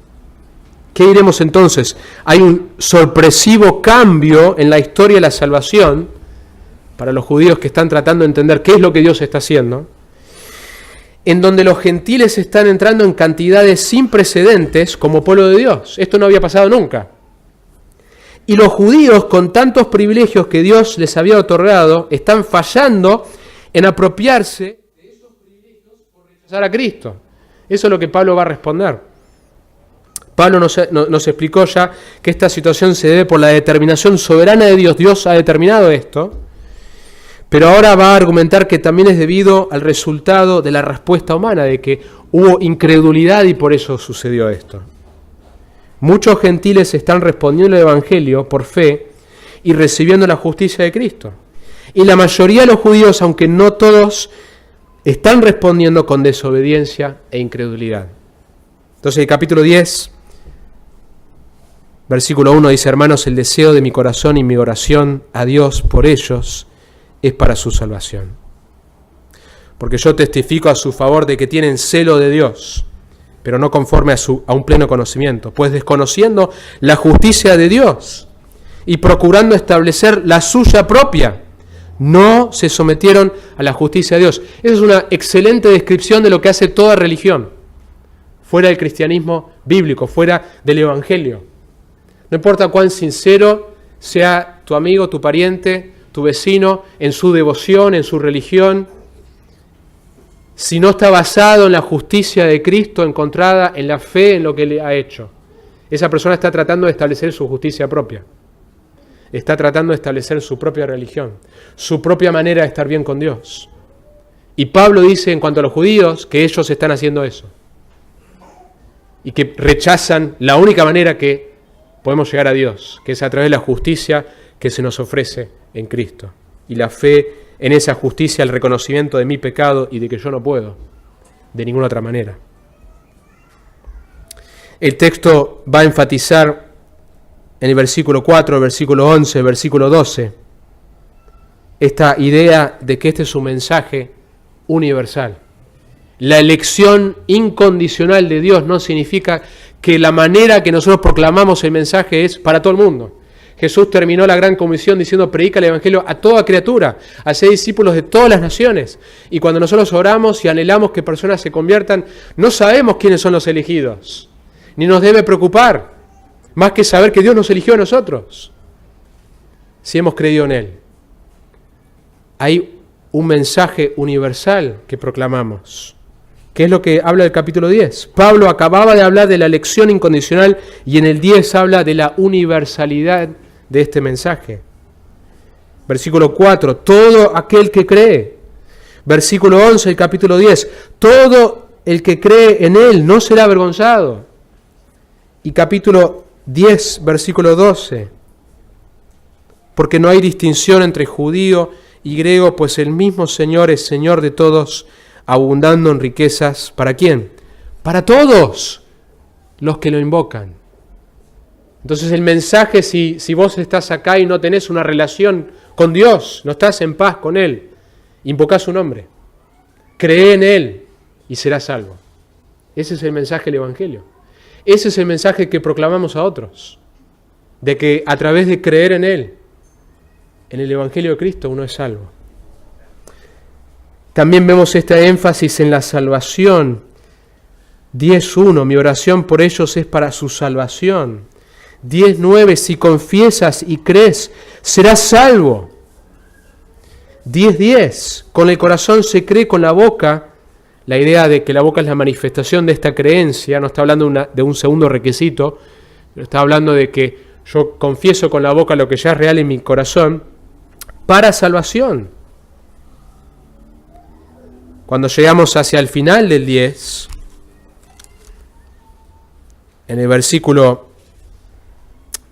¿qué diremos entonces? Hay un sorpresivo cambio en la historia de la salvación para los judíos que están tratando de entender qué es lo que Dios está haciendo, en donde los gentiles están entrando en cantidades sin precedentes como pueblo de Dios. Esto no había pasado nunca. Y los judíos, con tantos privilegios que Dios les había otorgado, están fallando en apropiarse de esos privilegios por rechazar a Cristo. Eso es lo que Pablo va a responder. Pablo nos explicó ya que esta situación se debe por la determinación soberana de Dios. Dios ha determinado esto, pero ahora va a argumentar que también es debido al resultado de la respuesta humana, de que hubo incredulidad y por eso sucedió esto. Muchos gentiles están respondiendo al Evangelio por fe y recibiendo la justicia de Cristo. Y la mayoría de los judíos, aunque no todos, están respondiendo con desobediencia e incredulidad. Entonces el capítulo 10, versículo 1 dice: hermanos, el deseo de mi corazón y mi oración a Dios por ellos es para su salvación. Porque yo testifico a su favor de que tienen celo de Dios, pero no conforme a un pleno conocimiento, pues desconociendo la justicia de Dios y procurando establecer la suya propia, no se sometieron a la justicia de Dios. Esa es una excelente descripción de lo que hace toda religión, fuera del cristianismo bíblico, fuera del Evangelio. No importa cuán sincero sea tu amigo, tu pariente, tu vecino, en su devoción, en su religión, si no está basado en la justicia de Cristo encontrada en la fe en lo que le ha hecho, esa persona está tratando de establecer su justicia propia. Está tratando de establecer su propia religión, su propia manera de estar bien con Dios. Y Pablo dice en cuanto a los judíos que ellos están haciendo eso y que rechazan la única manera que podemos llegar a Dios, que es a través de la justicia que se nos ofrece en Cristo. Y la fe en esa justicia, el reconocimiento de mi pecado y de que yo no puedo de ninguna otra manera. El texto va a enfatizar en el versículo 4, versículo 11, versículo 12, esta idea de que este es un mensaje universal. La elección incondicional de Dios no significa que la manera que nosotros proclamamos el mensaje es para todo el mundo. Jesús terminó la gran comisión diciendo: predica el Evangelio a toda criatura, haced discípulos de todas las naciones. Y cuando nosotros oramos y anhelamos que personas se conviertan, no sabemos quiénes son los elegidos, ni nos debe preocupar, más que saber que Dios nos eligió a nosotros, si hemos creído en Él. Hay un mensaje universal que proclamamos, que es lo que habla el capítulo 10. Pablo acababa de hablar de la elección incondicional y en el 10 habla de la universalidad de este mensaje. Versículo 4, todo aquel que cree. Versículo 11, el capítulo 10, todo el que cree en Él no será avergonzado. Y capítulo 10, versículo 12, porque no hay distinción entre judío y griego, pues el mismo Señor es Señor de todos, abundando en riquezas. ¿Para quién? Para todos los que lo invocan. Entonces el mensaje, si vos estás acá y no tenés una relación con Dios, no estás en paz con Él, invocá su nombre, cree en Él y serás salvo. Ese es el mensaje del Evangelio. Ese es el mensaje que proclamamos a otros, de que a través de creer en Él, en el Evangelio de Cristo, uno es salvo. También vemos este énfasis en la salvación. 10.1, mi oración por ellos es para su salvación. 10.9, si confiesas y crees, serás salvo. 10.10, con el corazón se cree, con la boca. La idea de que la boca es la manifestación de esta creencia, no está hablando de un segundo requisito, pero está hablando de que yo confieso con la boca lo que ya es real en mi corazón, para salvación. Cuando llegamos hacia el final del 10, en el versículo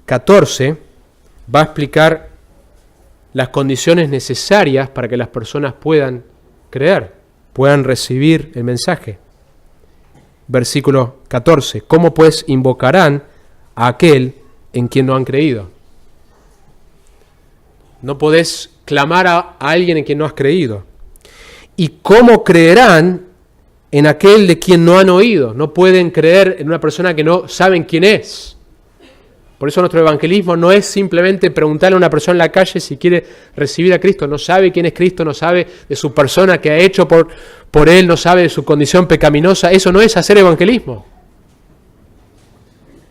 14, va a explicar las condiciones necesarias para que las personas puedan creer, puedan recibir el mensaje. Versículo 14, ¿cómo pues invocarán a aquel en quien no han creído? No podés clamar a alguien en quien no has creído. ¿Y cómo creerán en aquel de quien no han oído? No pueden creer en una persona que no saben quién es. Por eso nuestro evangelismo no es simplemente preguntarle a una persona en la calle si quiere recibir a Cristo. No sabe quién es Cristo, no sabe de su persona que ha hecho por Él, no sabe de su condición pecaminosa. Eso no es hacer evangelismo.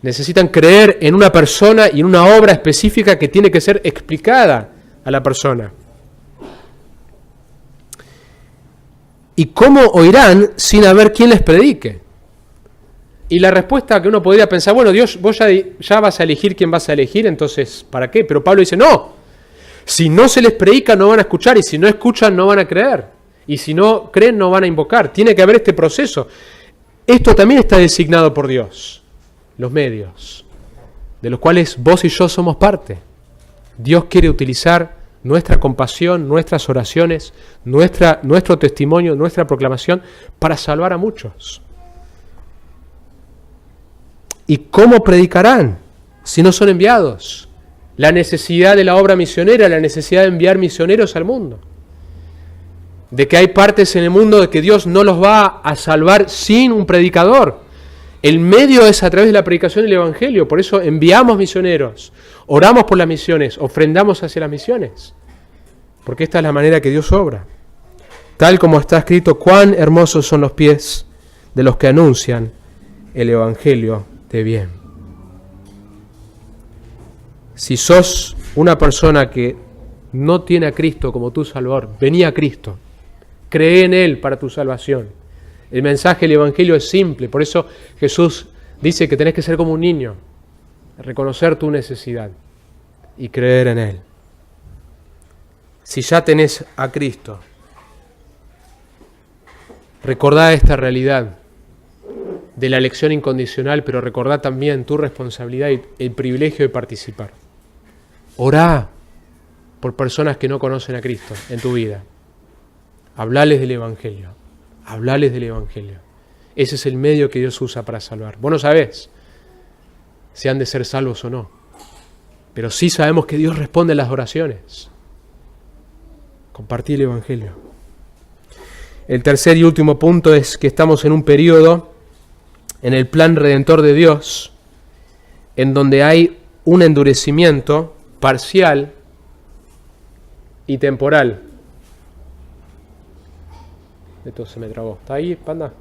Necesitan creer en una persona y en una obra específica que tiene que ser explicada a la persona. ¿Y cómo oirán sin haber quien les predique? Y la respuesta que uno podría pensar, bueno, Dios, vos ya vas a elegir quién vas a elegir, entonces, ¿para qué? Pero Pablo dice, no, si no se les predica no van a escuchar, y si no escuchan no van a creer, y si no creen no van a invocar. Tiene que haber este proceso. Esto también está designado por Dios, los medios, de los cuales vos y yo somos parte. Dios quiere utilizar nuestra compasión, nuestras oraciones, nuestro testimonio, nuestra proclamación para salvar a muchos. ¿Y cómo predicarán si no son enviados? La necesidad de la obra misionera, la necesidad de enviar misioneros al mundo. De que hay partes en el mundo de que Dios no los va a salvar sin un predicador. El medio es a través de la predicación del Evangelio. Por eso enviamos misioneros, oramos por las misiones, ofrendamos hacia las misiones. Porque esta es la manera que Dios obra. Tal como está escrito, cuán hermosos son los pies de los que anuncian el Evangelio de bien. Si sos una persona que no tiene a Cristo como tu Salvador, vení a Cristo, cree en Él para tu salvación. El mensaje del Evangelio es simple, por eso Jesús dice que tenés que ser como un niño, reconocer tu necesidad y creer en Él. Si ya tenés a Cristo, recordá esta realidad de la elección incondicional, pero recordá también tu responsabilidad y el privilegio de participar. Orá por personas que no conocen a Cristo en tu vida. Hablales del Evangelio. Hablales del Evangelio. Ese es el medio que Dios usa para salvar. Vos no sabés si han de ser salvos o no, pero sí sabemos que Dios responde a las oraciones. Compartí el Evangelio. El tercer y último punto es que estamos en un periodo en el plan redentor de Dios, en donde hay un endurecimiento parcial y temporal. Esto se me trabó. ¿Está ahí, Panda?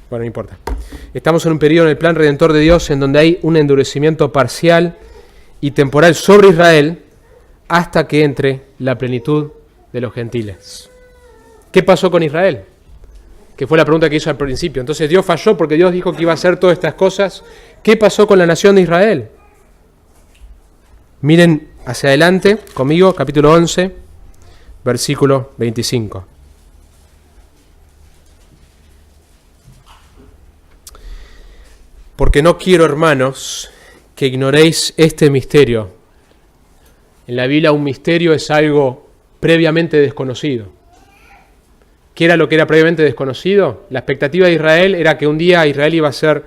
Bueno, no importa. Estamos en un periodo en el plan redentor de Dios en donde hay un endurecimiento parcial y temporal sobre Israel hasta que entre la plenitud de los gentiles. ¿Qué pasó con Israel? Que fue la pregunta que hizo al principio. Entonces Dios falló porque Dios dijo que iba a hacer todas estas cosas. ¿Qué pasó con la nación de Israel? Miren hacia adelante conmigo, capítulo 11, versículo 25. Porque no quiero, hermanos, que ignoréis este misterio. En la Biblia un misterio es algo previamente desconocido. ¿Qué era lo que era previamente desconocido? La expectativa de Israel era que un día Israel iba a ser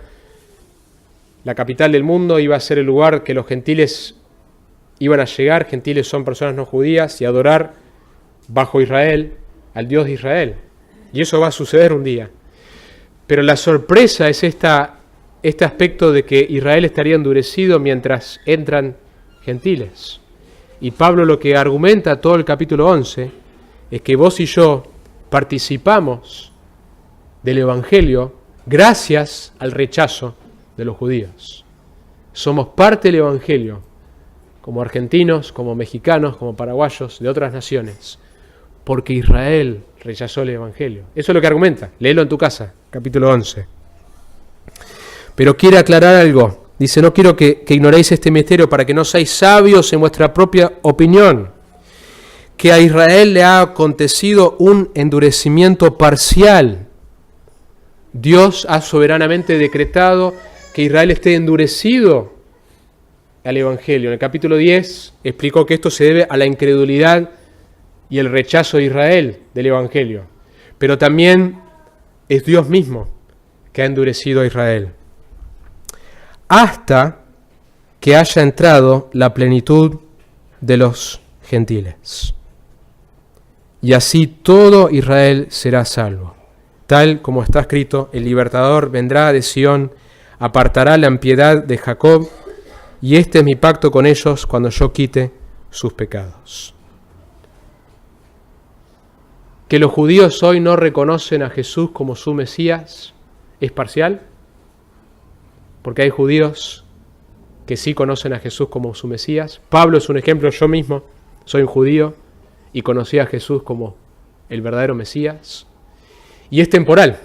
la capital del mundo, iba a ser el lugar que los gentiles iban a llegar. Gentiles son personas no judías, y adorar bajo Israel al Dios de Israel. Y eso va a suceder un día. Pero la sorpresa es este aspecto de que Israel estaría endurecido mientras entran gentiles. Y Pablo lo que argumenta todo el capítulo 11 es que vos y yo participamos del Evangelio gracias al rechazo de los judíos. Somos parte del Evangelio, como argentinos, como mexicanos, como paraguayos, de otras naciones, porque Israel rechazó el Evangelio. Eso es lo que argumenta. Léelo en tu casa, capítulo 11. Pero quiere aclarar algo. Dice, no quiero que ignoréis este misterio para que no seáis sabios en vuestra propia opinión, que a Israel le ha acontecido un endurecimiento parcial. Dios ha soberanamente decretado que Israel esté endurecido al Evangelio. En el capítulo 10 explicó que esto se debe a la incredulidad y el rechazo de Israel del Evangelio. Pero también es Dios mismo que ha endurecido a Israel. Hasta que haya entrado la plenitud de los gentiles. Y así todo Israel será salvo. Tal como está escrito, el libertador vendrá de Sión, apartará la impiedad de Jacob, y este es mi pacto con ellos cuando yo quite sus pecados. Que los judíos hoy no reconocen a Jesús como su Mesías, ¿es parcial? Porque hay judíos que sí conocen a Jesús como su Mesías. Pablo es un ejemplo, yo mismo soy un judío y conocí a Jesús como el verdadero Mesías. Y es temporal.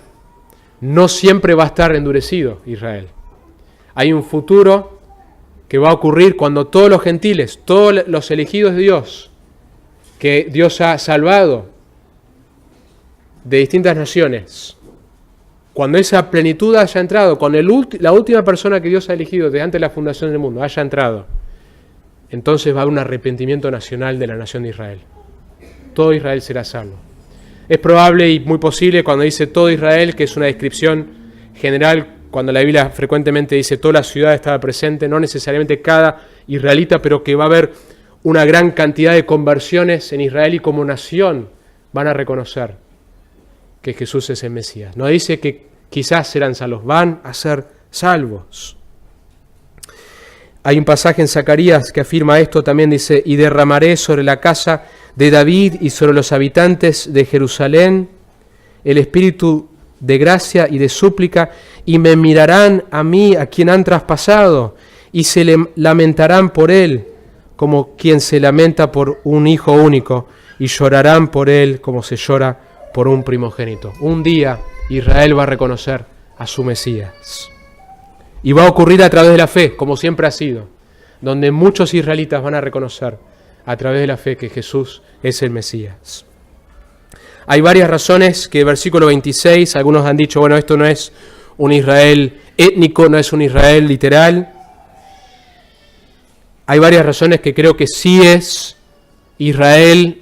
No siempre va a estar endurecido Israel. Hay un futuro que va a ocurrir cuando todos los gentiles, todos los elegidos de Dios, que Dios ha salvado de distintas naciones, cuando esa plenitud haya entrado, cuando la última persona que Dios ha elegido desde antes de la fundación del mundo haya entrado, entonces va a haber un arrepentimiento nacional de la nación de Israel. Todo Israel será salvo. Es probable y muy posible cuando dice todo Israel, que es una descripción general, cuando la Biblia frecuentemente dice toda la ciudad estaba presente, no necesariamente cada israelita, pero que va a haber una gran cantidad de conversiones en Israel y como nación van a reconocer que Jesús es el Mesías. No dice que quizás serán salvos, van a ser salvos. Hay un pasaje en Zacarías que afirma esto, también dice, y derramaré sobre la casa de David y sobre los habitantes de Jerusalén el espíritu de gracia y de súplica, y me mirarán a mí, a quien han traspasado, y se lamentarán por él, como quien se lamenta por un hijo único, y llorarán por él como se llora por un primogénito. Un día Israel va a reconocer a su Mesías. Y va a ocurrir a través de la fe, como siempre ha sido, donde muchos israelitas van a reconocer a través de la fe que Jesús es el Mesías. Hay varias razones que el versículo 26, algunos han dicho, bueno, esto no es un Israel étnico, no es un Israel literal. Hay varias razones que creo que sí es Israel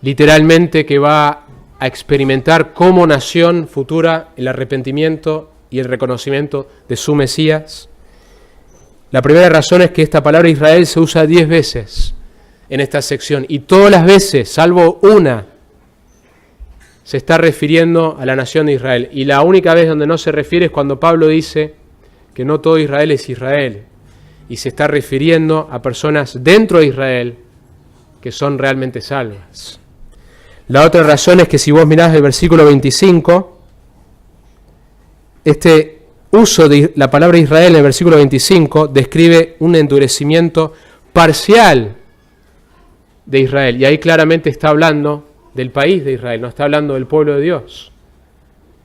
literalmente, que va a experimentar como nación futura el arrepentimiento y el reconocimiento de su Mesías. La primera razón es que esta palabra Israel se usa 10 veces en esta sección, y todas las veces, salvo una, se está refiriendo a la nación de Israel. Y la única vez donde no se refiere es cuando Pablo dice que no todo Israel es Israel, y se está refiriendo a personas dentro de Israel que son realmente salvas. La otra razón es que si vos mirás el versículo 25, este uso de la palabra Israel en el versículo 25 describe un endurecimiento parcial de Israel. Y ahí claramente está hablando del país de Israel, no está hablando del pueblo de Dios.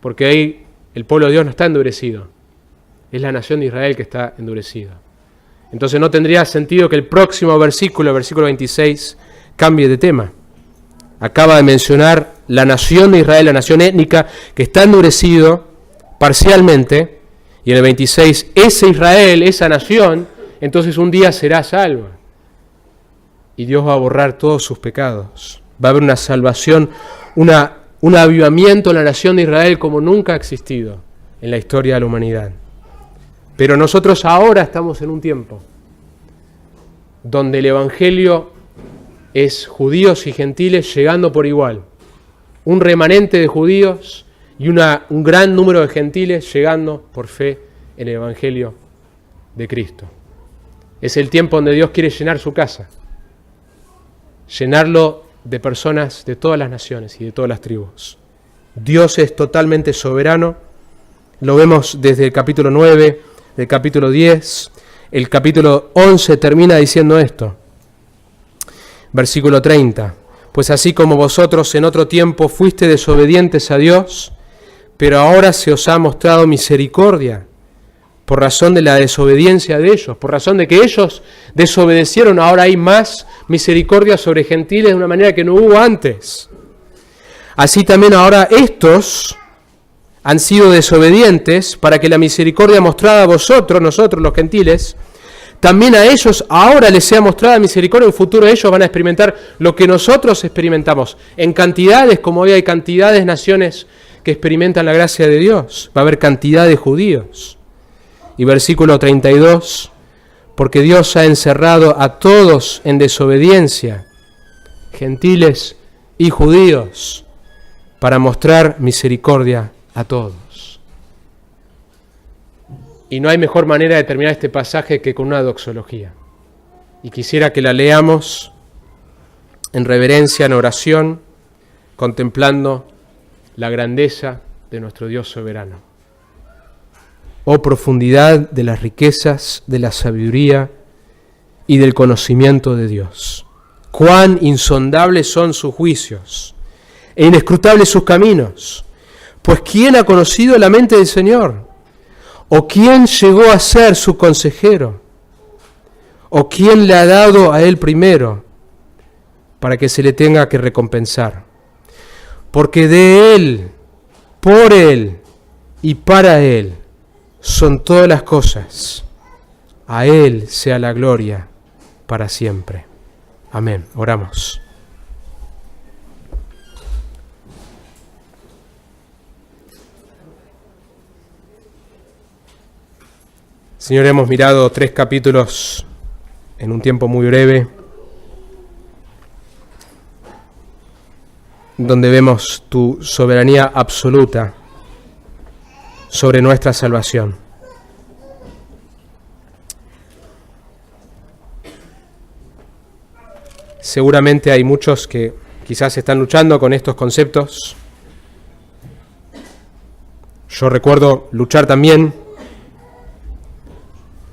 Porque ahí el pueblo de Dios no está endurecido. Es la nación de Israel que está endurecida. Entonces no tendría sentido que el próximo versículo, el versículo 26, cambie de tema. Acaba de mencionar la nación de Israel, la nación étnica, que está endurecido parcialmente, y en el 26, ese Israel, esa nación, entonces un día será salva. Y Dios va a borrar todos sus pecados. Va a haber una salvación, un avivamiento en la nación de Israel como nunca ha existido en la historia de la humanidad. Pero nosotros ahora estamos en un tiempo donde el Evangelio es judíos y gentiles llegando por igual. Un remanente de judíos y un gran número de gentiles llegando por fe en el Evangelio de Cristo. Es el tiempo donde Dios quiere llenar su casa, llenarlo de personas de todas las naciones y de todas las tribus. Dios es totalmente soberano, lo vemos desde el capítulo 9, del capítulo 10, el capítulo 11 termina diciendo esto. Versículo 30, pues así como vosotros en otro tiempo fuiste desobedientes a Dios, pero ahora se os ha mostrado misericordia por razón de la desobediencia de ellos, por razón de que ellos desobedecieron, ahora hay más misericordia sobre gentiles de una manera que no hubo antes. Así también ahora estos han sido desobedientes para que la misericordia mostrada a vosotros, nosotros los gentiles, también a ellos ahora les sea mostrada misericordia. En el futuro ellos van a experimentar lo que nosotros experimentamos en cantidades, como hoy hay cantidades de naciones que experimentan la gracia de Dios. Va a haber cantidad de judíos. Y versículo 32, porque Dios ha encerrado a todos en desobediencia, gentiles y judíos, para mostrar misericordia a todos. Y no hay mejor manera de terminar este pasaje que con una doxología. Y quisiera que la leamos en reverencia, en oración, contemplando la grandeza de nuestro Dios soberano. Oh profundidad de las riquezas, de la sabiduría y del conocimiento de Dios. Cuán insondables son sus juicios e inescrutables sus caminos. Pues ¿quién ha conocido la mente del Señor? ¿O quién llegó a ser su consejero? ¿O quién le ha dado a él primero para que se le tenga que recompensar? Porque de él, por él y para él son todas las cosas. A él sea la gloria para siempre. Amén. Oramos. Señor, hemos mirado 3 capítulos en un tiempo muy breve, donde vemos tu soberanía absoluta sobre nuestra salvación. Seguramente hay muchos que quizás están luchando con estos conceptos. Yo recuerdo luchar también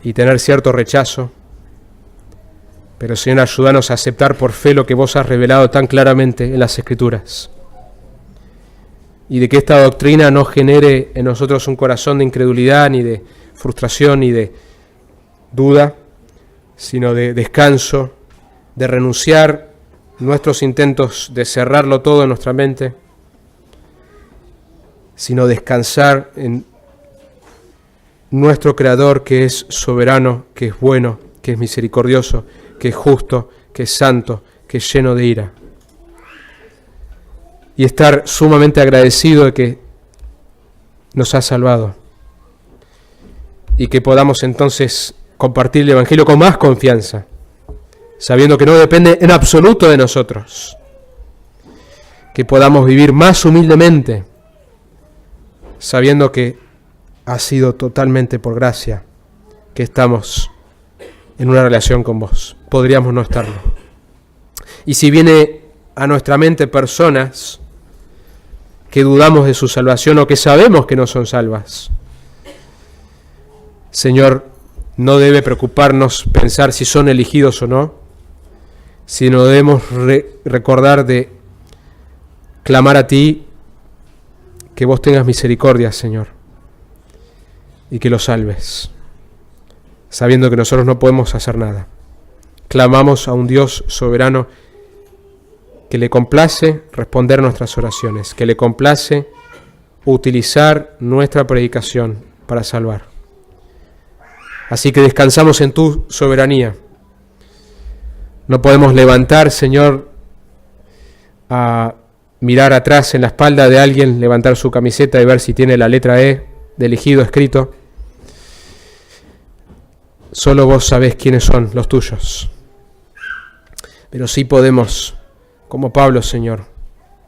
y tener cierto rechazo. Pero Señor, ayúdanos a aceptar por fe lo que vos has revelado tan claramente en las Escrituras. Y de que esta doctrina no genere en nosotros un corazón de incredulidad, ni de frustración, ni de duda, sino de descanso, de renunciar nuestros intentos de cerrarlo todo en nuestra mente, sino descansar en nuestro Creador, que es soberano, que es bueno, que es misericordioso, que es justo, que es santo, que es lleno de ira. Y estar sumamente agradecido de que nos ha salvado. Y que podamos entonces compartir el Evangelio con más confianza, sabiendo que no depende en absoluto de nosotros. Que podamos vivir más humildemente, sabiendo que ha sido totalmente por gracia que estamos en una relación con vos. Podríamos no estarlo. Y si viene a nuestra mente personas que dudamos de su salvación o que sabemos que no son salvas, Señor, no debe preocuparnos pensar si son elegidos o no, sino debemos recordar de clamar a ti que vos tengas misericordia, Señor, y que los salves, sabiendo que nosotros no podemos hacer nada. Clamamos a un Dios soberano que le complace responder nuestras oraciones, que le complace utilizar nuestra predicación para salvar. Así que descansamos en tu soberanía. No podemos levantar, Señor, a mirar atrás en la espalda de alguien, levantar su camiseta y ver si tiene la letra E de elegido escrito. Solo vos sabés quiénes son los tuyos. Pero sí podemos, como Pablo, Señor,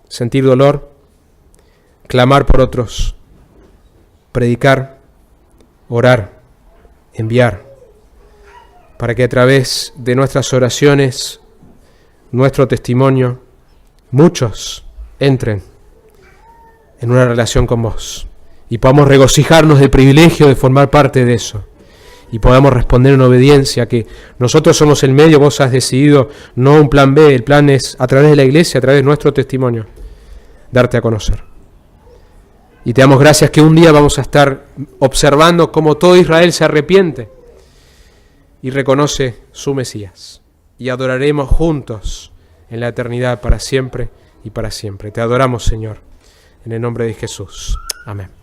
sentir dolor, clamar por otros, predicar, orar, enviar, para que a través de nuestras oraciones, nuestro testimonio, muchos entren en una relación con vos y podamos regocijarnos del privilegio de formar parte de eso. Y podamos responder en obediencia, que nosotros somos el medio, vos has decidido, no un plan B, el plan es a través de la iglesia, a través de nuestro testimonio, darte a conocer. Y te damos gracias que un día vamos a estar observando cómo todo Israel se arrepiente y reconoce su Mesías. Y adoraremos juntos en la eternidad para siempre y para siempre. Te adoramos, Señor, en el nombre de Jesús. Amén.